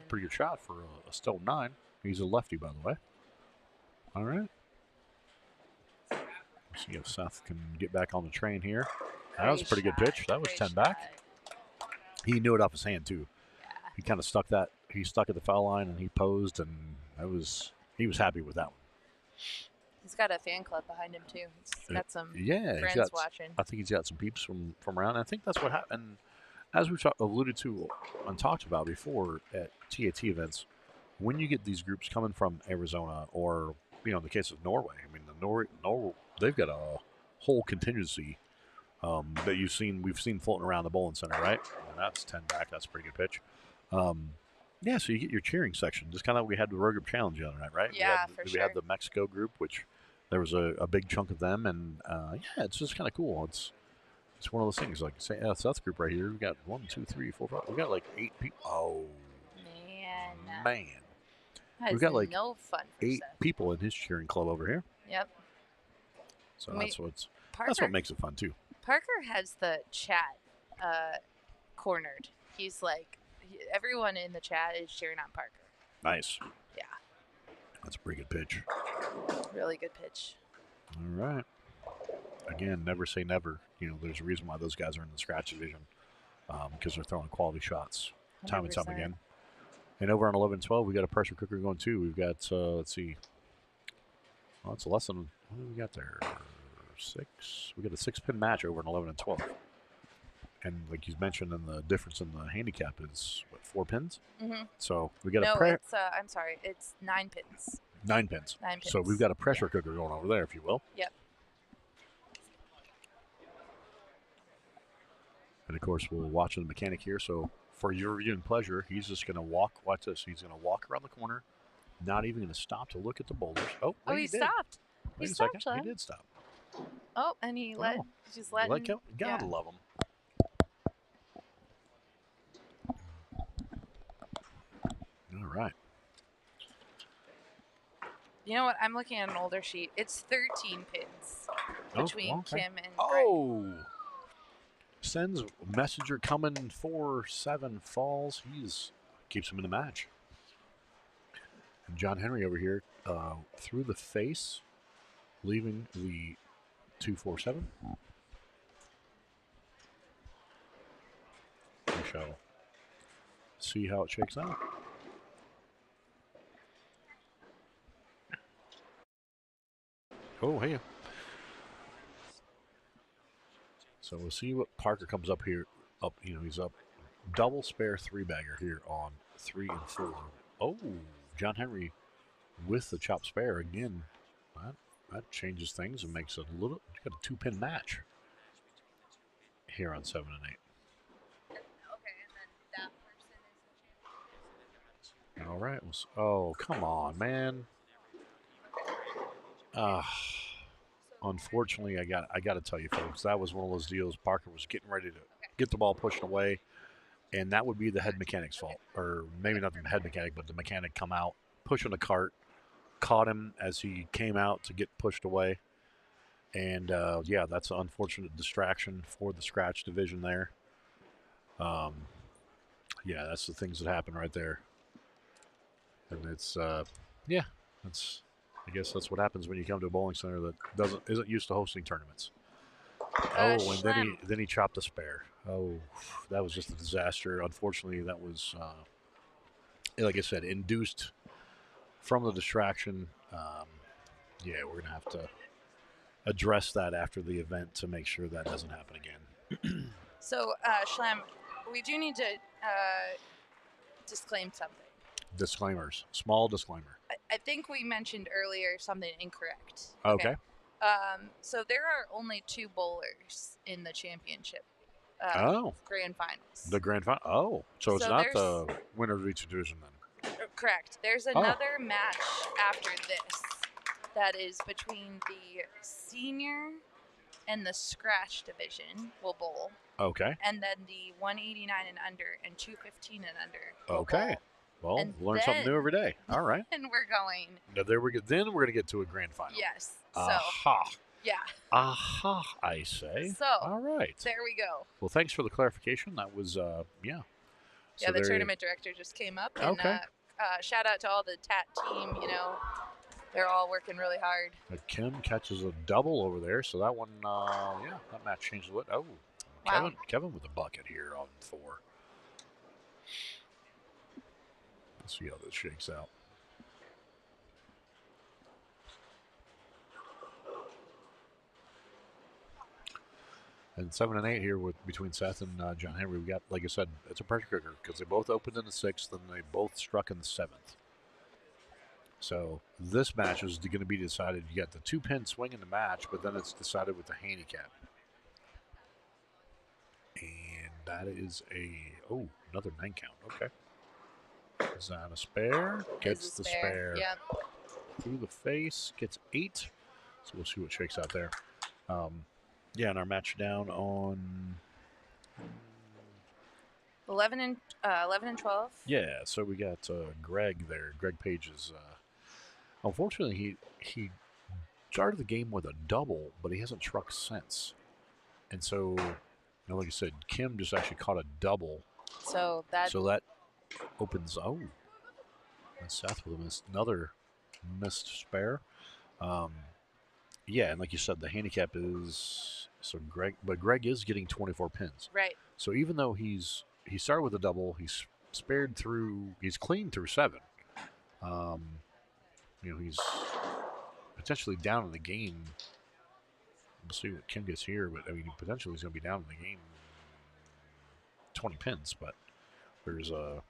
Pretty good shot for a stone 9. He's a lefty, by the way. All right. Let's see if Seth can get back on the train here. That was a pretty good pitch. That was 10 back. He knew it off his hand, too. Yeah. He kind of stuck that. He stuck at the foul line, and he posed, and he was happy with that one. He's got a fan club behind him, too. He's got some friends watching. I think he's got some peeps from around. I think that's what happened. As we've alluded to and talked about before at TAT events, when you get these groups coming from Arizona or, in the case of Norway, I mean, Norway, they've got a whole contingency that we've seen floating around the bowling center, right? And that's 10 back. That's a pretty good pitch. So you get your cheering section, just kind of like we had the Road Group Challenge the other night, right? Yeah, we had the Mexico group, which there was a big chunk of them, and it's just kind of cool. It's one of those things, like say Seth's group right here. We got 1, 2, 3, 4, 5. We got like 8 people. Oh man, we've got like no fun for 8 Seth. people in his cheering club over here. Yep. So that's what makes it fun too. Parker has the chat cornered. He's like, everyone in the chat is cheering on Parker. Nice. Yeah. That's a pretty good pitch. Really good pitch. All right. Again, never say never. There's a reason why those guys are in the scratch division because they're throwing quality shots time and time again. And over on 11-12, we got a pressure cooker going too. We've got, let's see. Well, it's less than, what do we got there? 6. We got a 6-pin match over in 11 and 12. And like you mentioned, and the difference in the handicap is, what, 4 pins? Mm-hmm. So we got no, a it's, I'm sorry, it's 9 pins. 9 pins. 9 pins. So we've got a pressure cooker going over there, if you will. Yep. And of course, we're watching the mechanic here. So for your viewing pleasure, he's just going to walk. Watch this. He's going to walk around the corner, not even going to stop to look at the boulders. Oh, wait, he he did. stopped. Wait He a stopped, second. Shlem. He did stop. Oh, and he just let him. Gotta love him. All right. You know what? I'm looking at an older sheet. It's 13 pins between Kim and Greg. Oh. Sends messenger coming 4-7 falls. Keeps him in the match. And John Henry over here through the face, leaving the 2-4-7. We shall see how it shakes out. Oh, hey. So we'll see what Parker comes up here. He's up double spare 3-bagger here on 3 and 4. Oh, John Henry with the chop spare again. That changes things and makes it a little. You got a 2-pin match here on 7 and 8. Okay, and then that person is the champion. All right. Oh, come on, man. Unfortunately, I got to tell you, folks, that was one of those deals. Parker was getting ready to get the ball pushed away, and that would be the head mechanic's fault, or maybe not the head mechanic, but the mechanic come out pushing the cart, caught him as he came out to get pushed away, and yeah, that's an unfortunate distraction for the scratch division there. Yeah, that's the things that happen right there, and it's yeah, that's. I guess that's what happens when you come to a bowling center that isn't used to hosting tournaments. Oh, and then he chopped a spare. Oh, that was just a disaster. Unfortunately, that was like I said, induced from the distraction. Yeah, we're gonna have to address that after the event to make sure that doesn't happen again. So, Shlem, we do need to disclaim something. Disclaimers. Small disclaimer. I think we mentioned earlier something incorrect. Okay. So there are only 2 bowlers in the championship. Grand finals. The grand final. Oh, so it's not the winner of each division then. Correct. There's another match after this that is between the senior and the scratch division will bowl. Okay. And then the 189 and under and 215 and under. Okay. Bowl. Well, learn something new every day. All right. And we're going. Now there we go. Then we're going to get to a grand final. Yes. Aha. Yeah. Aha, I say. So. All right. There we go. Well, thanks for the clarification. That was, yeah. Yeah, the tournament director just came up. And, shout out to all the TAT team. They're all working really hard. Kim catches a double over there, so that one, yeah, that match changed a little. Oh, wow. Kevin with a bucket here on 4. Let's see how this shakes out. And 7 and 8 here between Seth and John Henry. We got, like I said, it's a pressure cooker because they both opened in the 6th and they both struck in the 7th. So this match is going to be decided. You got the 2-pin swing in the match, but then it's decided with the handicap. And that is another 9 count. Okay. Is that a spare? Gets the spare. Yep. Through the face, gets 8. So we'll see what shakes out there. Yeah, and our match down on 11 and 12. Yeah, so we got Greg there. Greg Page is unfortunately he started the game with a double, but he hasn't struck since. And so, like I said, Kim just actually caught a double. So that opens. Oh, and Seth with another missed spare. Yeah, and like you said, the handicap is Greg is getting 24 pins. Right. So even though he started with a double, he spared through. He's clean through 7. He's potentially down in the game. We'll see what Kim gets here, but I mean, potentially he's going to be down in the game 20 pins, but there's a,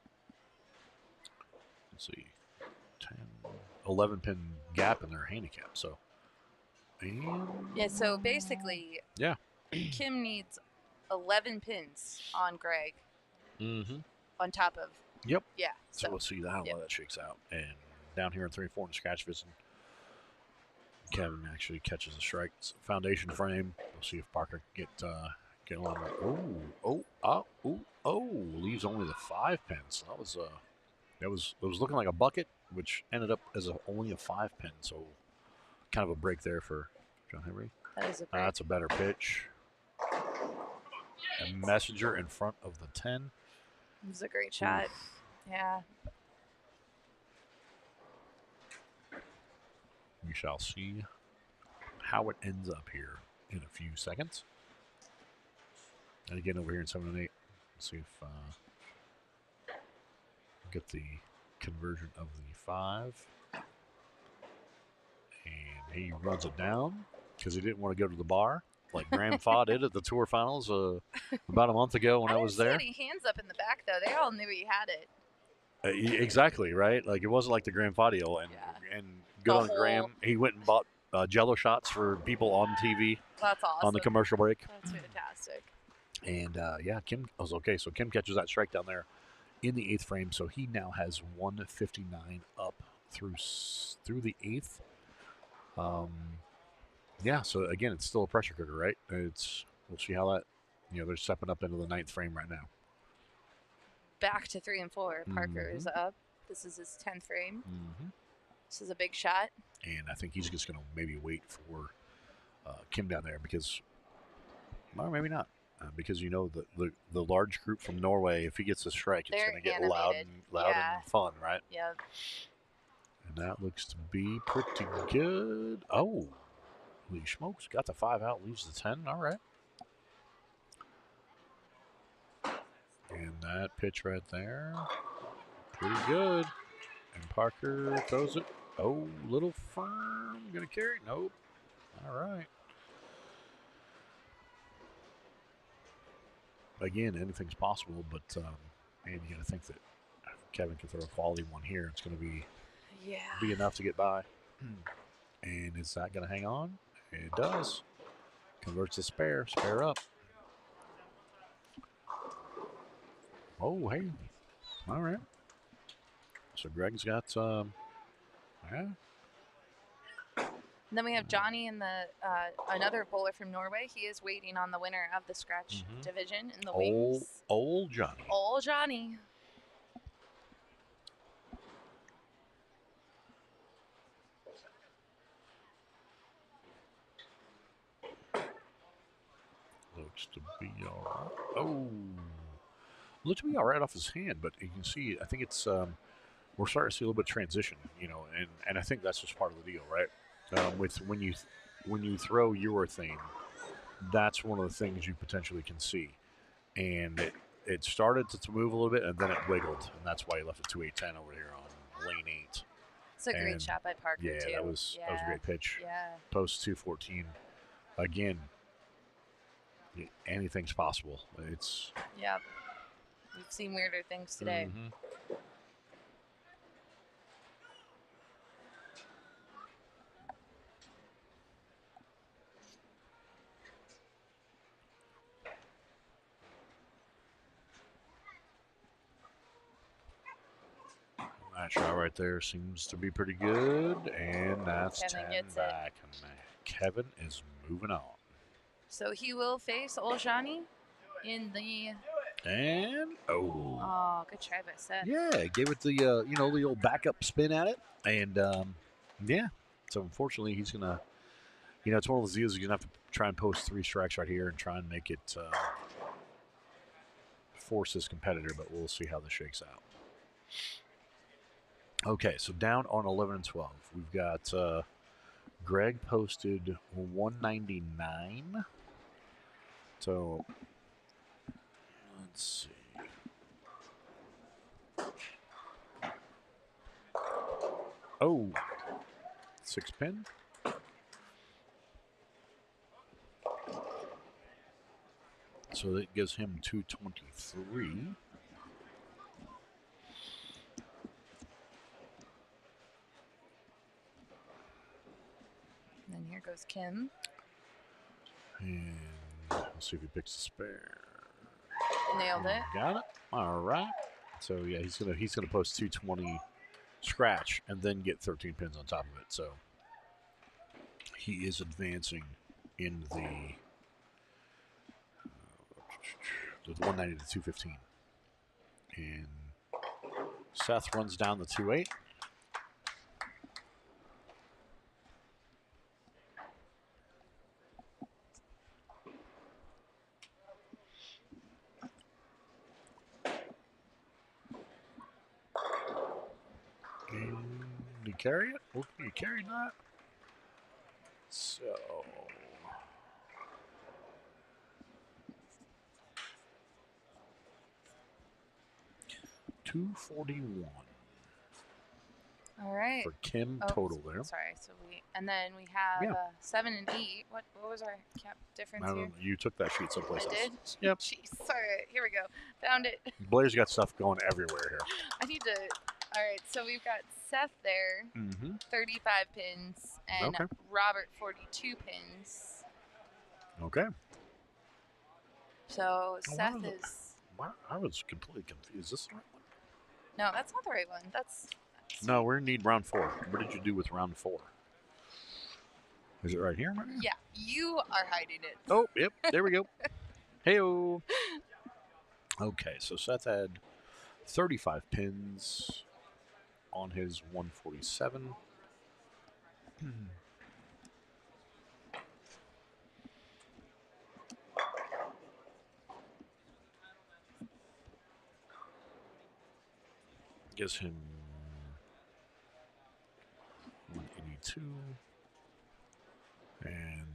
let's see, 10, 11 pin gap in their handicap. So, yeah, so basically, yeah, Kim needs 11 pins on Greg on top of. Yep. Yeah. So we'll see how that shakes out. And down here in 3-4 in the scratch vision, Kevin actually catches a strike. It's a foundation frame. We'll see if Parker can get along. Leaves only the 5 pins. So that was looking like a bucket, which ended up as only a 5 pin. So kind of a break there for John Henry. That is a break. That's a better pitch. A messenger in front of the 10. It was a great shot. Oof. Yeah. We shall see how it ends up here in a few seconds. And again, over here in 7 and 8, let's see if get the conversion of the 5. And he runs it down because he didn't want to go to the bar like Graham Faw did at the Tour Finals about a month ago when I was there. Any hands up in the back though? They all knew he had it. Exactly right. Like it wasn't like the Graham Faw deal, and good on Graham. He went and bought Jello shots for people on TV. That's awesome. On the commercial break. That's fantastic. And Kim was okay. So Kim catches that strike down there in the 8th frame. So he now has 159 up through the 8th. Yeah. So again, it's still a pressure cooker, right? We'll see how that. They're stepping up into the 9th frame right now. Back to 3 and 4. Parker is up. This is his 10th frame. This is a big shot. And I think he's just going to maybe wait for Kim down there because, or maybe not, because the large group from Norway, if he gets a strike, it's going to get loud and fun, right? Yeah. And that looks to be pretty good. Oh, holy smokes! Got the 5 out, leaves the 10. All right. And that pitch right there, pretty good. And Parker throws it. Oh, little firm. Gonna carry? Nope. All right. Again, anything's possible, but man, you got to think that Kevin can throw a quality one here. It's going to be enough to get by. And is that going to hang on? It does. Converts to spare up. Oh, hey. All right. So Greg's got yeah. And then we have Johnny in the another bowler from Norway. He is waiting on the winner of the scratch division in the wings. Old Johnny. Old Johnny. Looks to be all right. Oh. Looks to be all right off his hand, but you can see, I think it's, we're starting to see a little bit of transition, and I think that's just part of the deal, right? With when you throw urethane, that's one of the things you potentially can see. And it started to move a little bit, and then it wiggled, and that's why he left a 2-8-10 over here on lane 8. It's a great shot by Parker, too. Yeah, that was a great pitch. Yeah. Post 214. Again, anything's possible. It's... Yeah. We've seen weirder things today. That shot right there seems to be pretty good, and that's Kevin 10 gets back. And Kevin is moving on. So he will face Oljani in the... And, oh, good try by Seth. Yeah, gave it the, the old backup spin at it. And, yeah. So, unfortunately, he's going to, it's one of those deals you're going to have to try and post 3 strikes right here and try and make it force this competitor, but we'll see how this shakes out. Okay, so down on 11 and 12, we've got Greg posted 199. So, let's see. Oh, 6 pin. So that gives him 223. And then here goes Kim. And let's see if he picks a spare. Nailed it. Got it. All right. So yeah, he's gonna post 220 scratch and then get 13 pins on top of it. So he is advancing in the 190 to 215. And Seth runs down the 2-8. And he carry it? Well, he carried that. So 241 All right. for Kim Oh, total there. Sorry. So and then we have Yeah. 7 and 8. What was our cap difference I don't here? know. You took that sheet someplace I else. did. Yep. Jeez. All right. Here we go. Found it. Blair's got stuff going everywhere here. I need to. All right. So we've got Seth there, 35 pins, and Okay. Robert 42 pins. Okay. So Seth wow. is. Wow, I was completely confused. Is this the right one? No, that's not the right one. That's No, we're in need round 4. What did you do with round 4? Is it right here? Yeah, you are hiding it. Oh, yep. There we go. Hey-o. Okay, so Seth had 35 pins on his 147. Gives him 182. And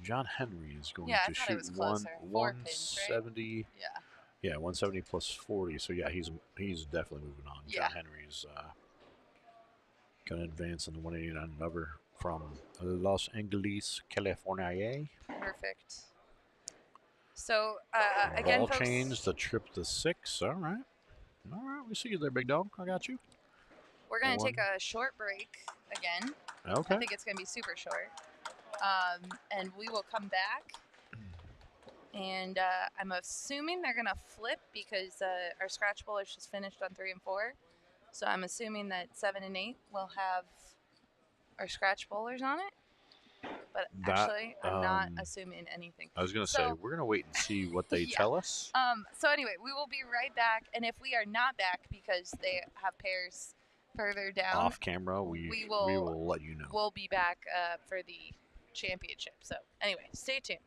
John Henry is going to shoot it was closer. 4 pins, right? 170. Yeah, 170 plus 40. So yeah, he's definitely moving on. Yeah. John Henry's going to advance in the 189 and over from Los Angeles, California. Perfect. So Ball folks, change, the trip to 6. All right. We see you there, big dog. I got you. We're going to take a short break again. Okay. I think it's going to be super short. And we will come back. And I'm assuming they're going to flip because our scratch bowlers just finished on 3 and 4. So I'm assuming that 7 and 8 will have our scratch bowlers on it. But actually, I'm not assuming anything. I was going to say, we're going to wait and see what they tell us. So anyway, we will be right back. And if we are not back because they have pairs further down. Off camera, we will let you know. We'll be back for the championship. So anyway, stay tuned.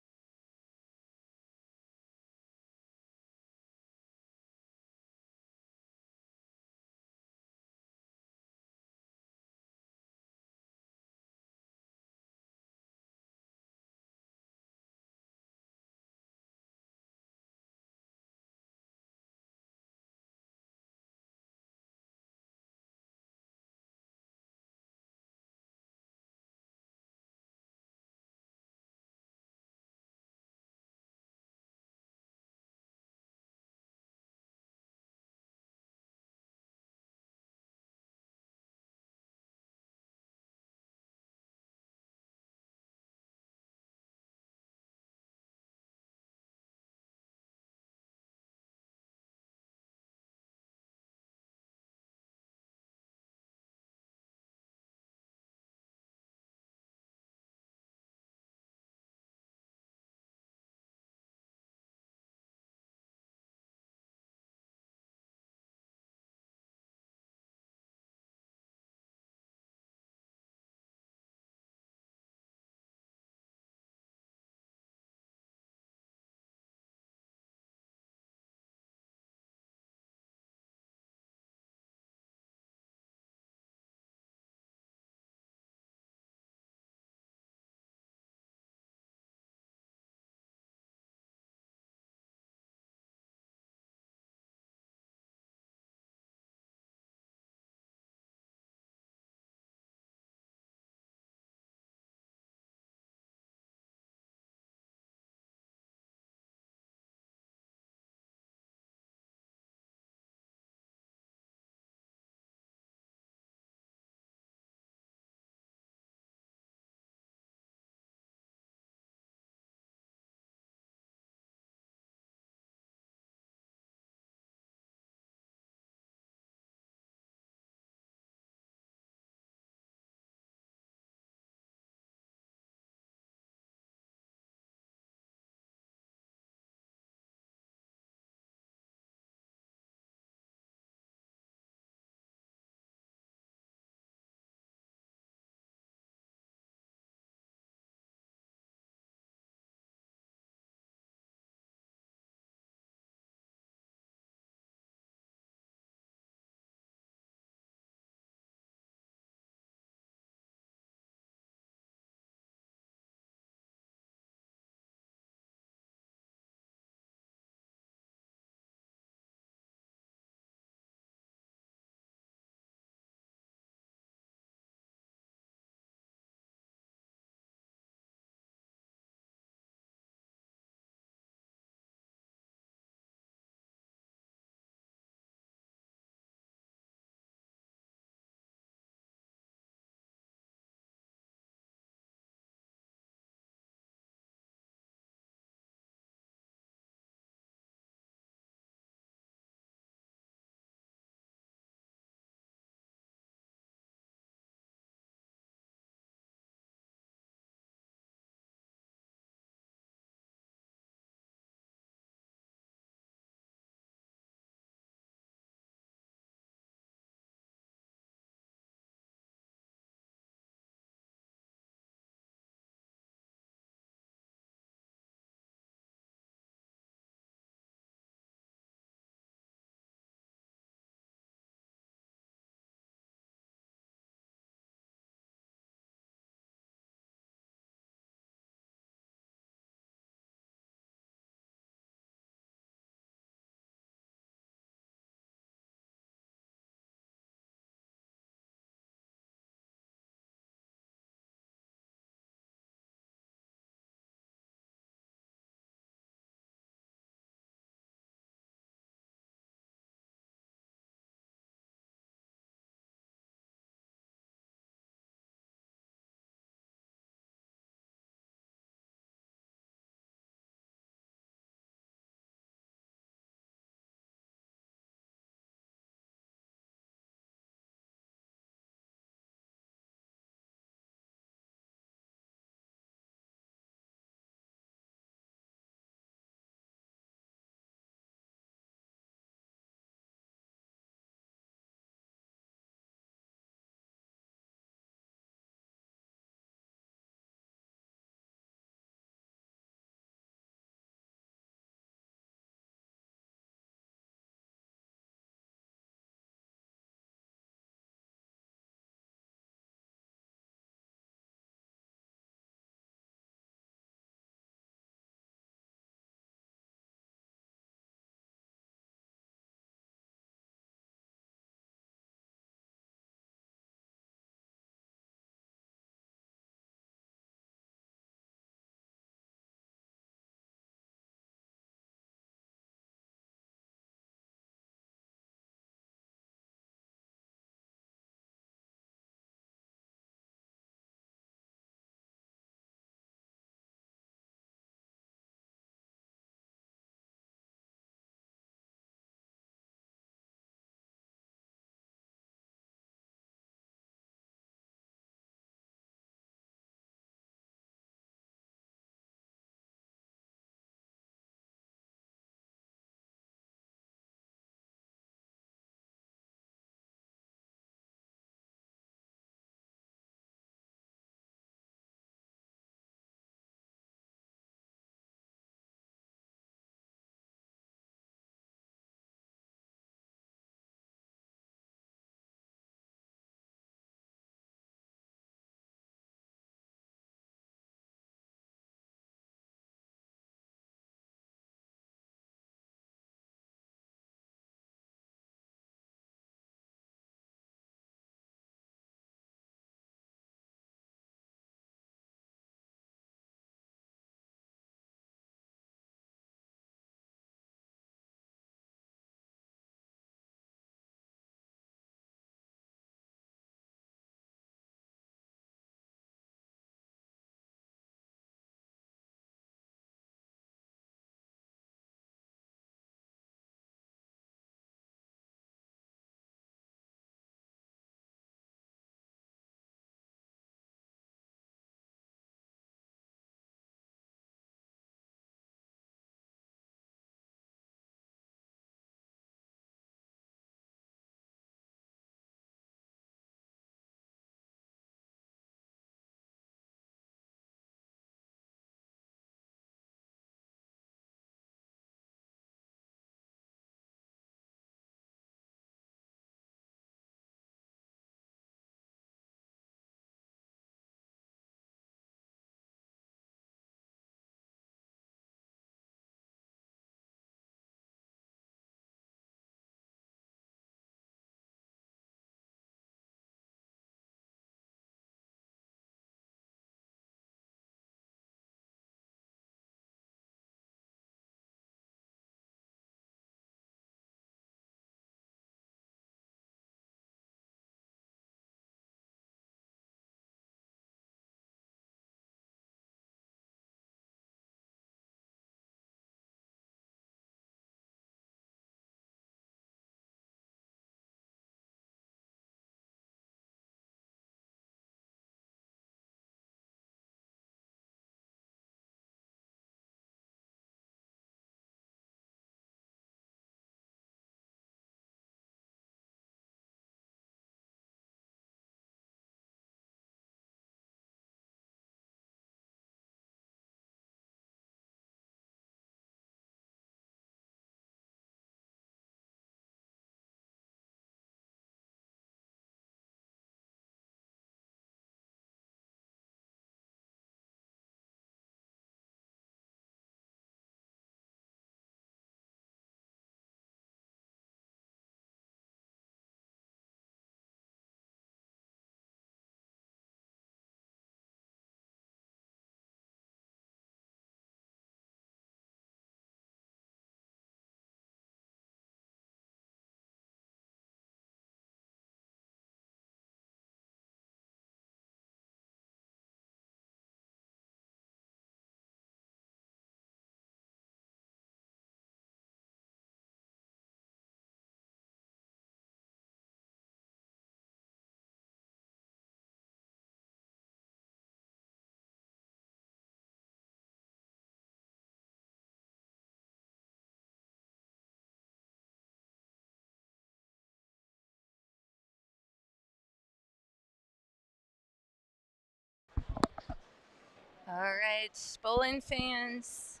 All right, bowling fans,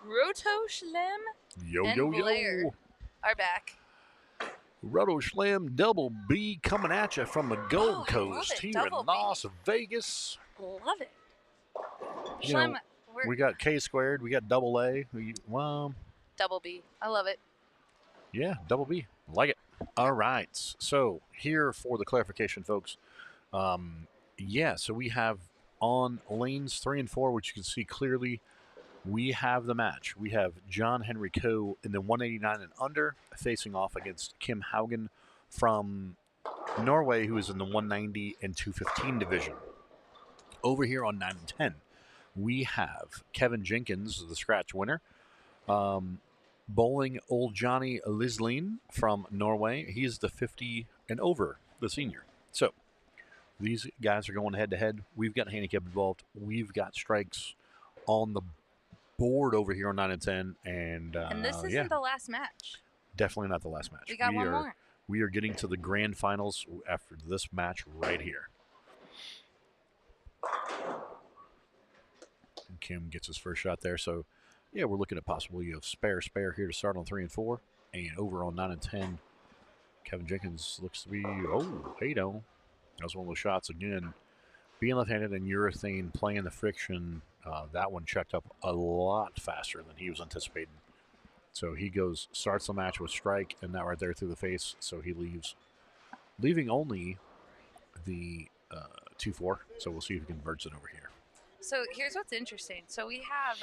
Roto Schlem Yo, and yo, Blair yo. are back. Roto Slam Double B coming at you from the Gold I love Coast it, here Double in B. Las Vegas. Love it. You Schlem, know, we're we got K squared, we got double A. Well, Double B. I love it. yeah, double B. Like it. All right. So here for the clarification, folks. Yeah, so we have on lanes 3 and 4, which you can see clearly, we have the match. We have John Henry Coe in the 189 and under facing off against Kim Haugen from Norway, who is in the 190 and 215 division. Over here on 9 and 10, we have Kevin Jenkins, the scratch winner. Bowling Old Johnny Lislin from Norway. He's the 50 and over, the senior. So these guys are going head to head. We've got handicap involved. We've got strikes on the board over here on 9 and 10. And this isn't yeah, the last match. definitely not the last match. We got one more. We are getting to the grand finals after this match right here. And Kim gets his first shot there. So, yeah, we're looking at possibly a spare here to start on 3 and 4. And over on 9 and 10, Kevin Jenkins looks to be, oh, hey, no. That was one of those shots again. Being left-handed and urethane playing the friction, that one checked up a lot faster than he was anticipating. So he starts the match with strike, and that right there through the face. So he leaves, leaving only the 2-4. So we'll see if he converts it over here. So here's what's interesting. So we have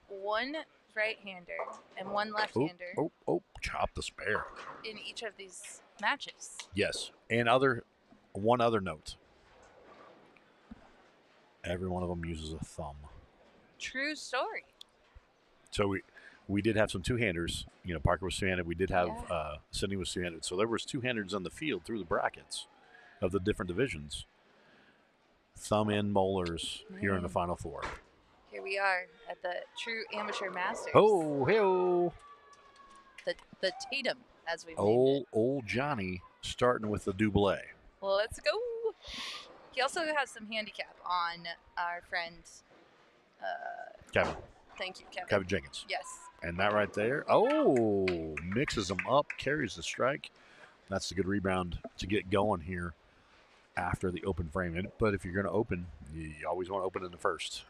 one right-hander and one left-hander Chop the spare. in each of these matches. Yes. And one other note. Every one of them uses a thumb. True story. So we did have some two-handers. You know, Parker was two-handed. We did have Sydney was two-handed. So there was two-handers on the field through the brackets of the different divisions. Thumb in bowlers here in the Final Four. Here we are at the True Amateur Masters. Oh, hey-oh. The Tatum, as we named it. Old Johnny starting with the double A. Well, let's go. He also has some handicap on our friend Kevin. Thank you, Kevin. Kevin Jenkins. Yes. And that right there, mixes them up, carries the strike. That's a good rebound to get going here after the open frame. But if you're going to open, you always want to open in the first.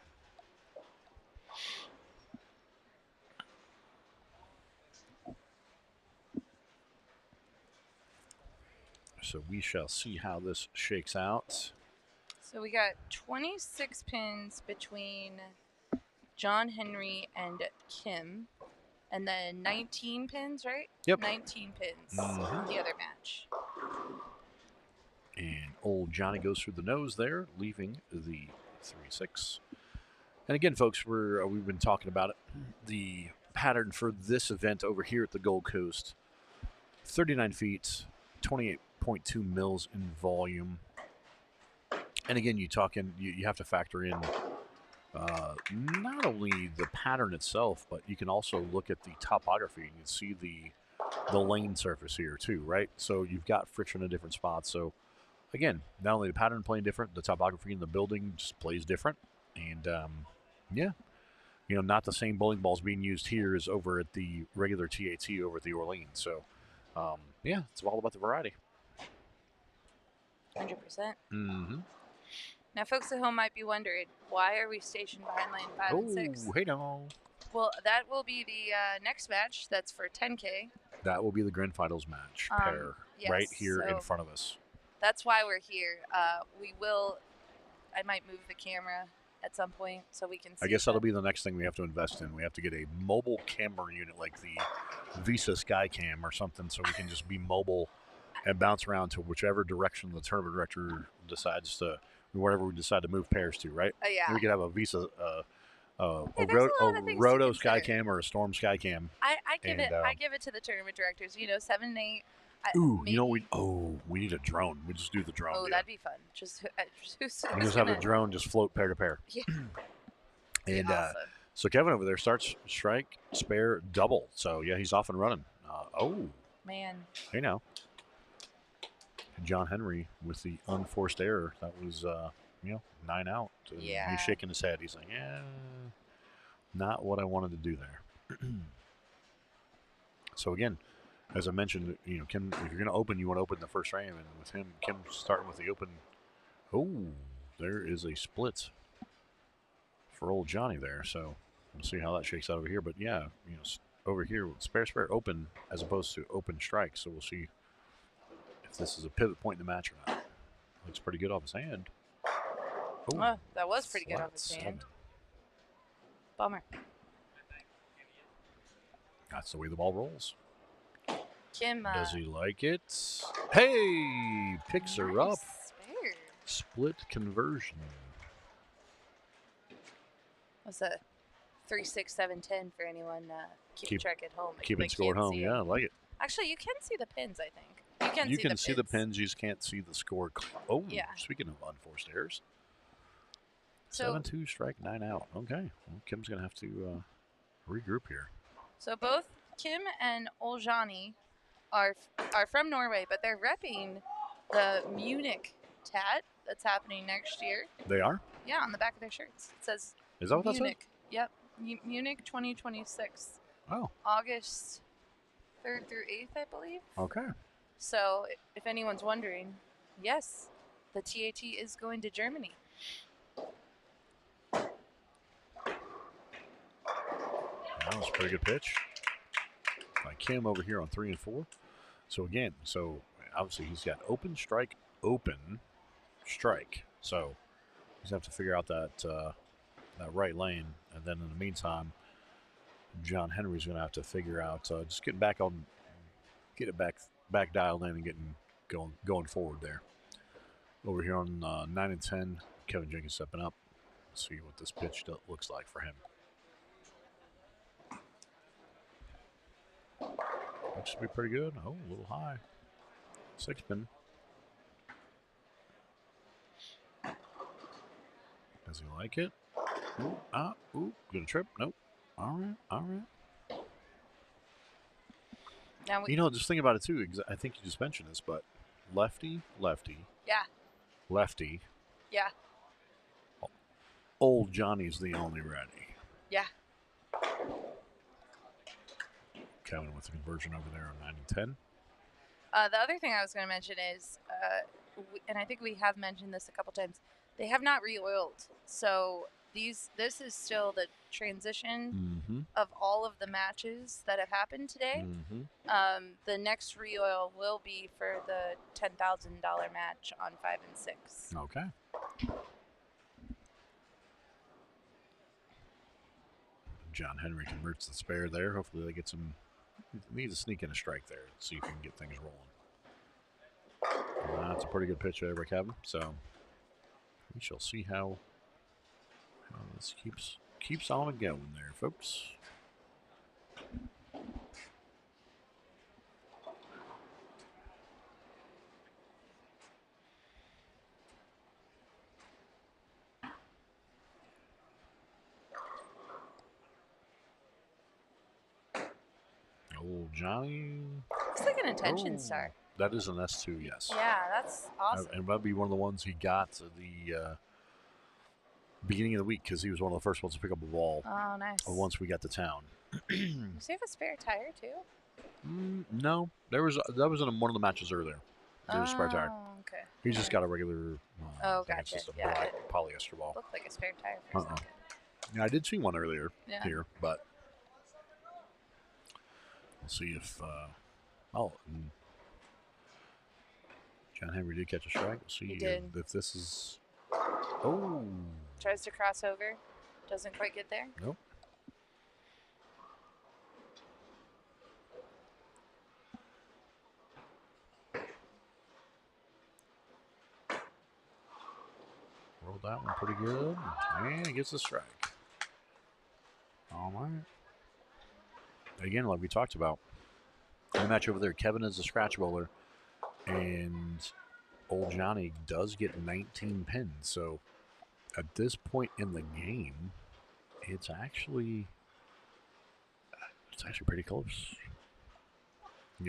So we shall see how this shakes out. So we got 26 pins between John Henry and Kim. And then 19 pins, right? Yep. 19 pins the other match. And old Johnny goes through the nose there, leaving the 3-6. And again, folks, we've been talking about it. The pattern for this event over here at the Gold Coast, 39 feet, 28.2 mils in volume. And again, you have to factor in not only the pattern itself, but you can also look at the topography and you can see the lane surface here too, right? So you've got friction in different spots. So again, not only the pattern playing different, the topography in the building just plays different. And yeah, you know, not the same bowling balls being used here as over at the regular TAT over at the Orleans. So yeah, it's all about the variety. 100%. Mm-hmm. Now, folks at home might be wondering, why are we stationed behind lane 5 and 6? Oh, hey no. Well, that will be the next match. That's for 10K. That will be the grand finals match pair yes, right here in so front of us. That's why we're here. I might move the camera at some point so we can see. I guess that'll be the next thing we have to invest in. We have to get a mobile camera unit like the Visa Skycam or something so we can just be mobile and bounce around to whichever direction the tournament director decides to, wherever we decide to move pairs to, right? Yeah. We could have a Visa, a Roto Skycam or a Storm Skycam. I give it to the tournament directors. 7 and 8. Maybe. We need a drone. We just do the drone. Oh, deal. that'd be fun. Just have the drone just float pair to pair. Yeah. And awesome. So Kevin over there starts strike, spare, double. So yeah, he's off and running. Man. Hey now. John Henry with the unforced error. That was 9 out. And Yeah. he's shaking his head. He's like, yeah, not what I wanted to do there. So again, as I mentioned, Kim, if you're going to open, you want to open the first frame, and with him, Kim starting with the open. Oh, there is a split for old Johnny there. So we'll see how that shakes out over here. But yeah, over here, spare open as opposed to open strike. So we'll see if this is a pivot point in the match or not. Looks pretty good off his hand. Oh, that was pretty good off his hand. Bummer. That's the way the ball rolls. Kim. Does he like it? Hey! Picks her up. Spare. Split conversion. What's that? 3, 6, 7, 10 for anyone keeping track at home. Keeping score at home. Yeah, I like it. Actually, you can see the pins, I think. You can see the pins. You just can't see the score. Oh, yeah. Speaking of unforced errors. So, 7-2 strike, 9 out. Okay. Well, Kim's going to have to regroup here. So both Kim and Oljani are from Norway, but they're repping the Munich TAT that's happening next year. They are? Yeah, on the back of their shirts. It says Is that what Munich. That says? Yep. Munich 2026. Oh. August 3rd through 8th, I believe. Okay. So if anyone's wondering, yes, the TAT is going to Germany. That was a pretty good pitch by Kim over here on 3 and 4. So again, obviously he's got open strike. So he's have to figure out that right lane, and then in the meantime, John Henry's going to have to figure out just get it back dialed in and getting going forward there. Over here on 9 and 10, Kevin Jenkins stepping up. Let's see what this pitch looks like for him. Looks to be pretty good. Oh, a little high. 6-pin. Does he like it? Ooh, gonna trip? Nope. All right. Now just think about it too. I think you just mentioned this, but lefty. Yeah. Lefty. Yeah. Old Johnny's the only righty. Yeah. Kevin with the conversion over there on 9 and 10. The other thing I was going to mention is, and I think we have mentioned this a couple times, they have not re-oiled. So this is still the transition of all of the matches that have happened today. The next re-oil will be for the $10,000 match on 5 and 6. Okay. John Henry converts the spare there. Hopefully they get some. Needs to sneak in a strike there. See if we can get things rolling. That's a pretty good pitch there by Kevin. So we shall see how this keeps on going there, folks. Old Johnny. Looks like an attention star. That is an S2, yes. Yeah, that's awesome. And that'd be one of the ones he got the beginning of the week because he was one of the first ones to pick up a ball. Oh, nice. Once we got to town. Does he have a spare tire too? No, that was in one of the matches earlier. There was a spare tire. Okay. He's just got a regular. Gotcha. It's just a polyester ball. Looked like a spare tire for a second. Yeah, I did see one earlier here, but we'll see if. John Henry did catch a strike. We'll see if this is. Oh. Tries to cross over. Doesn't quite get there. Nope. Rolled that one pretty good. And he gets the strike. All right. Again, like we talked about, in the match over there, Kevin is a scratch bowler, and old Johnny does get 19 pins. So at this point in the game, it's actually pretty close.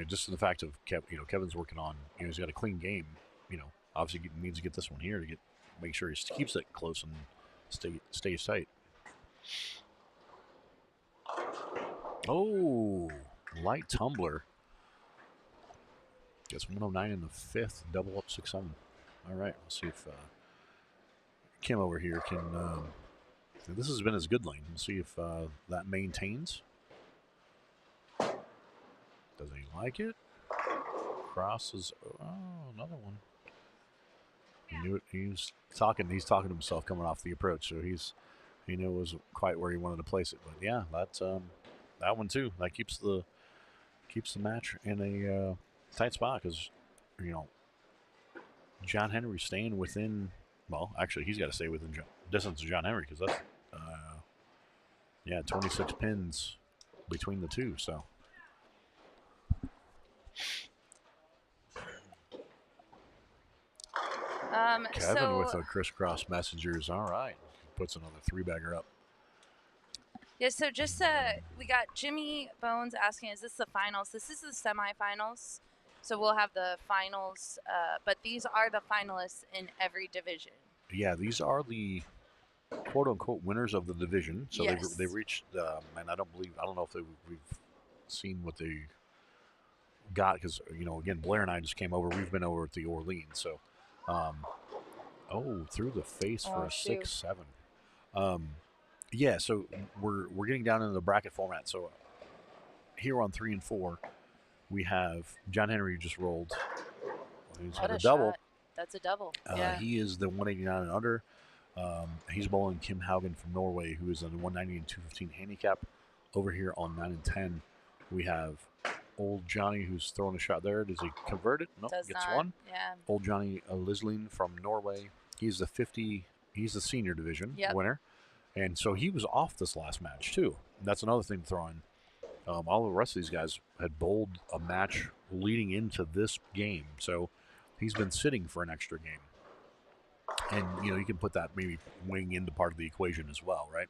Just in the fact of Kevin's working on, he's got a clean game. Obviously he needs to get this one here to get make sure he keeps it close and stays tight. Oh, light tumbler. Gets 109 in the fifth, double up 6-7. All right, we'll see if Kim over here can. This has been his good lane. We'll see if that maintains. Doesn't he like it? Crosses. Oh, another one. He knew it. He's talking to himself coming off the approach, so he knew it was quite where he wanted to place it. But yeah, that's that one too. That keeps the match in a tight spot because John Henry staying within. Well, actually, he's got to stay within distance of John Henry because that's 26 pins between the two. So. Kevin with a crisscross messengers. All right. Puts another 3-bagger up. Yeah, so just we got Jimmy Bones asking, is this the finals? This is the semifinals. So we'll have the finals, but these are the finalists in every division. Yeah, these are the quote-unquote winners of the division. So yes. they've reached, and I don't know if we've seen what they got because, again, Blair and I just came over. We've been over at the Orleans, so. Through the face for a 6-7. Yeah, so we're getting down into the bracket format. So here on 3 and 4, we have John Henry just rolled. He's got a double. Shot. That's a double. Yeah. He is the 189 and under. He's bowling Kim Haugen from Norway, who is on the 190 and 215 handicap. Over here on 9 and 10, we have old Johnny who's throwing a shot there. Does he convert it? Nope, gets not. one. Yeah. Old Johnny Lisling from Norway. He's the senior division winner. And so he was off this last match too. That's another thing to throw in. All the rest of these guys had bowled a match leading into this game. So he's been sitting for an extra game. And, you can put that maybe weighing into part of the equation as well, right?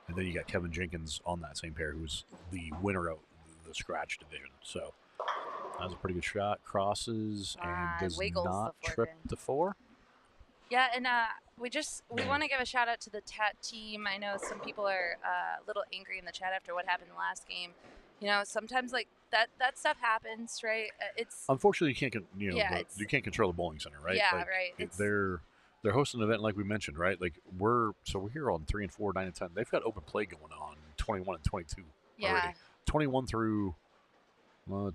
And then you got Kevin Jenkins on that same pair, who's the winner of the scratch division. So that was a pretty good shot. Crosses and does not trip the 4. Yeah, and we want to give a shout out to the TAT team. I know some people are a little angry in the chat after what happened last game. Sometimes like that stuff happens, right? It's unfortunately you can't control the bowling center, right? Yeah, like, right. They're hosting an event like we mentioned, right? Like we're here on 3 and 4, 9 and 10. They've got open play going on 21 and 22 already. 21 through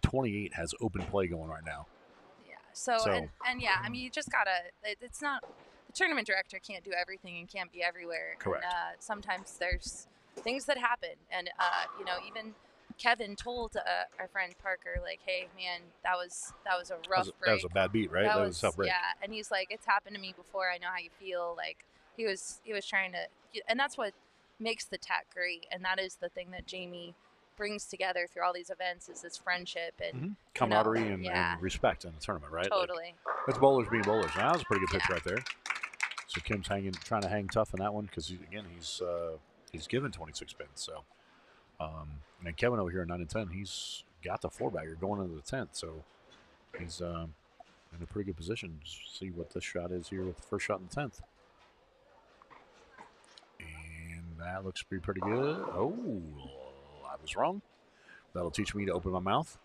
28 has open play going right now. Yeah. So and yeah, I mean you just gotta. It's not the tournament director can't do everything and can't be everywhere. Correct. And, sometimes there's things that happen, and even Kevin told our friend Parker, like, hey man, that was a rough break. That was a bad beat, right? That was a tough break. Yeah, and he's like, it's happened to me before. I know how you feel. Like he was trying to, and that's what makes the TAT great, and that is the thing that Jamie brings together through all these events is this friendship and camaraderie and respect in the tournament, right? Totally. Like, it's bowlers being bowlers. Now that was a pretty good pitch right there. So Kim's trying to hang tough in that one because he's given 26 spins. So and Kevin over here at 9 and 10, he's got the 4-bagger going into the 10th. So he's in a pretty good position. Just see what this shot is here with the first shot in the 10th. And that looks to be pretty good. Oh, I was wrong. That'll teach me to open my mouth.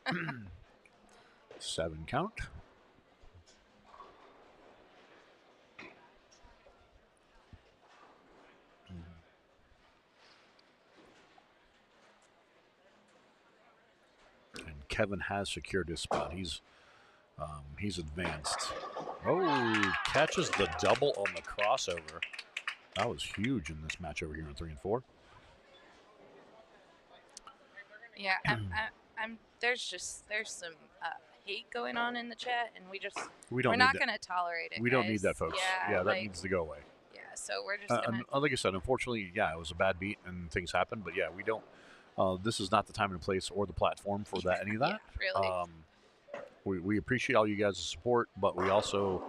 7 count. And Kevin has secured his spot. He's advanced. Oh, catches the double on the crossover. That was huge in this match over here on 3 and 4. Yeah, there's some hate going on in the chat, and we're not going to tolerate it. We don't need that, folks. Yeah, that needs to go away. Yeah, so we're just going to. Like I said, unfortunately, it was a bad beat and things happen, but yeah, we don't. This is not the time and place or the platform for any of that. Yeah, really. We appreciate all you guys' support, but we also,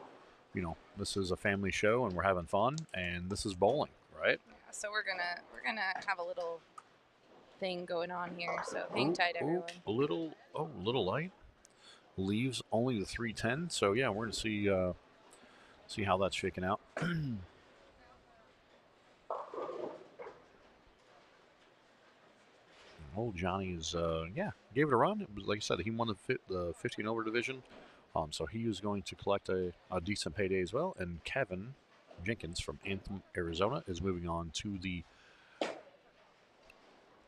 this is a family show and we're having fun, and this is bowling, right? Yeah, so we're gonna have a little thing going on here. So hang tight, everyone. A little light. Leaves only the 310. So yeah, we're gonna see how that's shaking out. Old Johnny's, yeah, gave it a run. It was, like I said, he won the 15 over division. So he is going to collect a decent payday as well. And Kevin Jenkins from Anthem, Arizona is moving on to the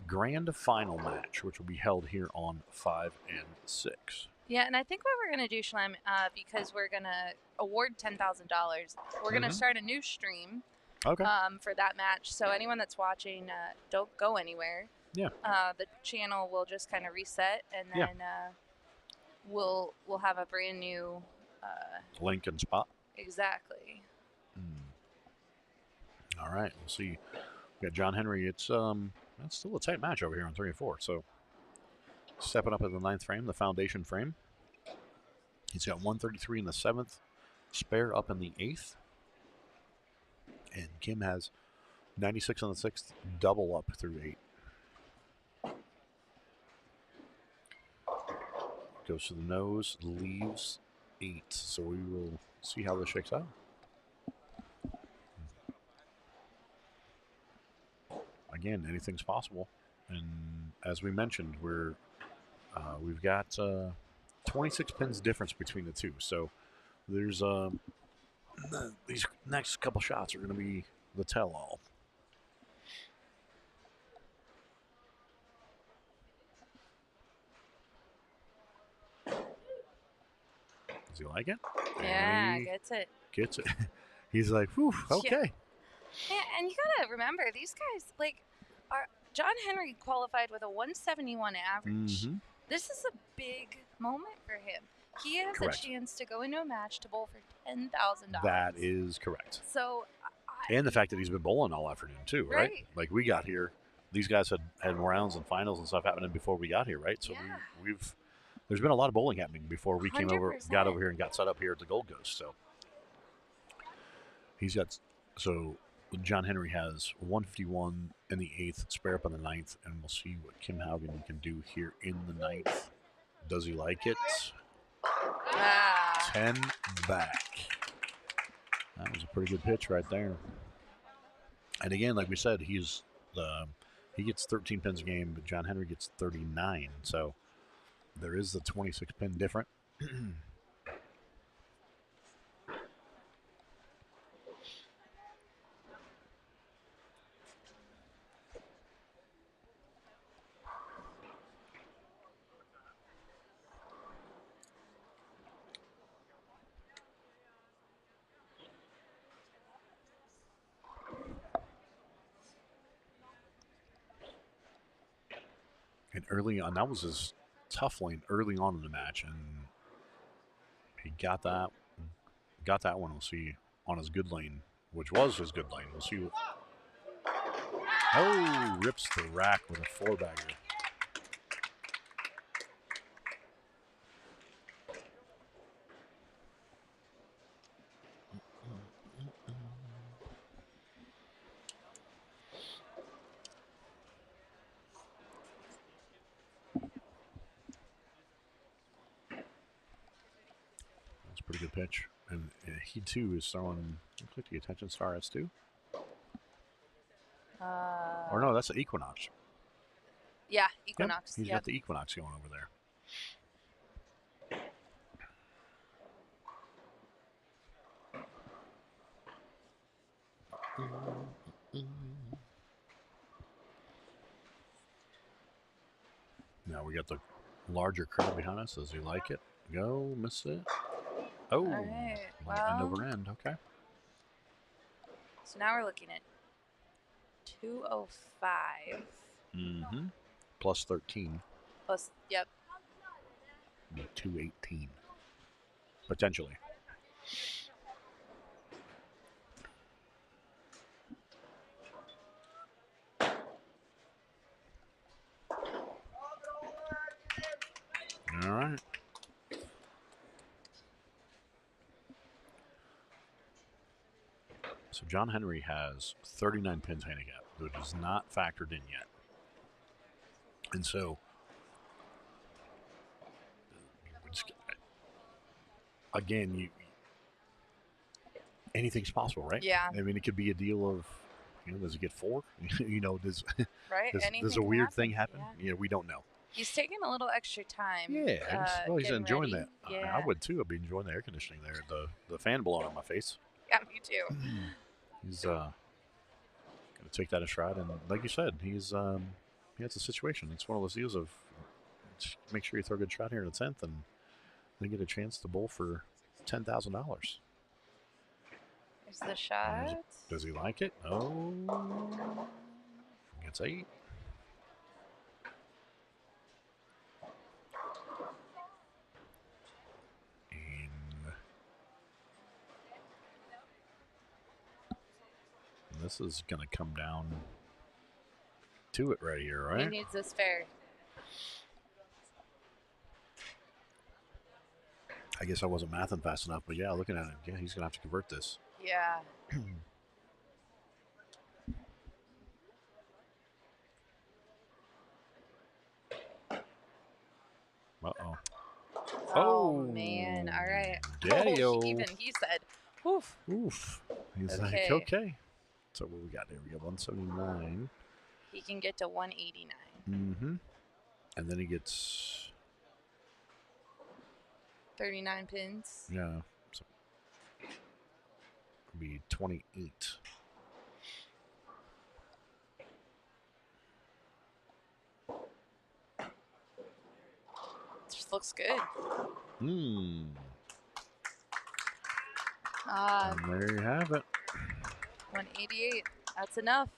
grand final match, which will be held here on 5 and 6. Yeah, and I think what we're going to do, Shlem, because we're going to award $10,000, we're going to start a new stream Okay. for that match. So anyone that's watching, don't go anywhere. Yeah. The channel will just kind of reset, and then we'll have a brand new link and spot. Exactly. All right, we'll see. We got John Henry. It's still a tight match over here on 3 and 4. So stepping up at the 9th frame, the foundation frame. He's got 133 in the 7th, spare up in the 8th, and Kim has 96 on the 6th, double up through 8. Goes to the nose, leaves 8. So we will see how this shakes out. Again, anything's possible. And as we mentioned, we've got 26 pins difference between the two. So there's these next couple shots are going to be the tell-all. Does he like it? Yeah, gets it. Gets it. He's like, whew, okay. Yeah, and you gotta remember, these guys, like, John Henry qualified with a 171 average. Mm-hmm. This is a big moment for him. He has Correct. a chance to go into a match to bowl for $10,000. That is correct. So, and the fact that he's been bowling all afternoon too, right? Like we got here, these guys had rounds and finals and stuff happening before we got here, right? So we've there's been a lot of bowling happening before we 100%. got over here and got set up here at the Gold Coast. So John Henry has 151 in the 8th, spare up on the 9th, and we'll see what Kim Haugen can do here in the 9th. Does he like it? 10 back. That was a pretty good pitch right there. And again, like we said, he gets 13 pins a game, but John Henry gets 39. So there is the 26 pin difference. And early on, that was his tough lane early on in the match, and he got that one. We'll see on his good lane, which was his good lane. We'll see. Oh, rips the rack with a 4-bagger. Pretty good pitch. And he, too, is throwing, looks like the attention star has too. Or no, that's the Equinox. Yeah, Equinox. Yep, he's got the Equinox going over there. Now we got the larger crowd behind us. Does he like it? Go, miss it. Oh, all right. End over end. Okay. So now we're looking at 205. Mm-hmm. Plus 13. Plus, yep. 218. Potentially. All right. So John Henry has 39 pins handicap, which is not factored in yet. And so, again, anything's possible, right? Yeah. I mean, it could be a deal of, does he get 4? Does Right? does Anything a can weird happen. thing happen? Yeah. We don't know. He's taking a little extra time. Yeah, he's Getting enjoying ready. that. Yeah. I would too. I'd be enjoying the air conditioning there, the fan blowing on my face. Yeah, me too. He's gonna take that in stride, and like you said, it's a situation. It's one of those deals of just make sure you throw a good shot here in the 10th, and then get a chance to bowl for $10,000. There's the shot. Does he like it? Oh, gets 8. And this is going to come down to it right here, right? He needs this fair. I guess I wasn't mathing fast enough, but yeah, looking at it, yeah, he's going to have to convert this. Yeah. Uh-oh. Oh, man. All right. Daddy-o. Even he said, oof. Oof. He's like, okay. So what we got there? We got 179. He can get to 189. Mm-hmm. And then he gets 39 pins. Yeah. So it'll be 28. Just looks good. And there you have it. 188. That's enough.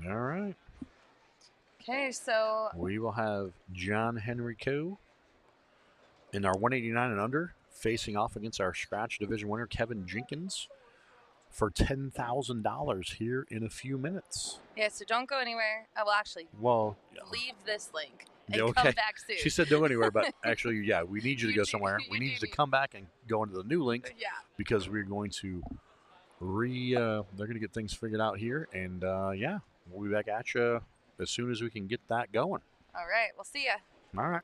All right. Okay, so we will have John Henry Coe in our 189 and under, facing off against our scratch division winner, Kevin Jenkins, for $10,000 here in a few minutes. Yeah, so don't go anywhere. I will actually leave this link and come back soon. She said don't go anywhere, but actually, yeah, we need you to go somewhere. We need you to come back and go into the new link. Yeah. Because we're going to they're going to get things figured out here. And, yeah, we'll be back at you as soon as we can get that going. All right. We'll see ya. All right.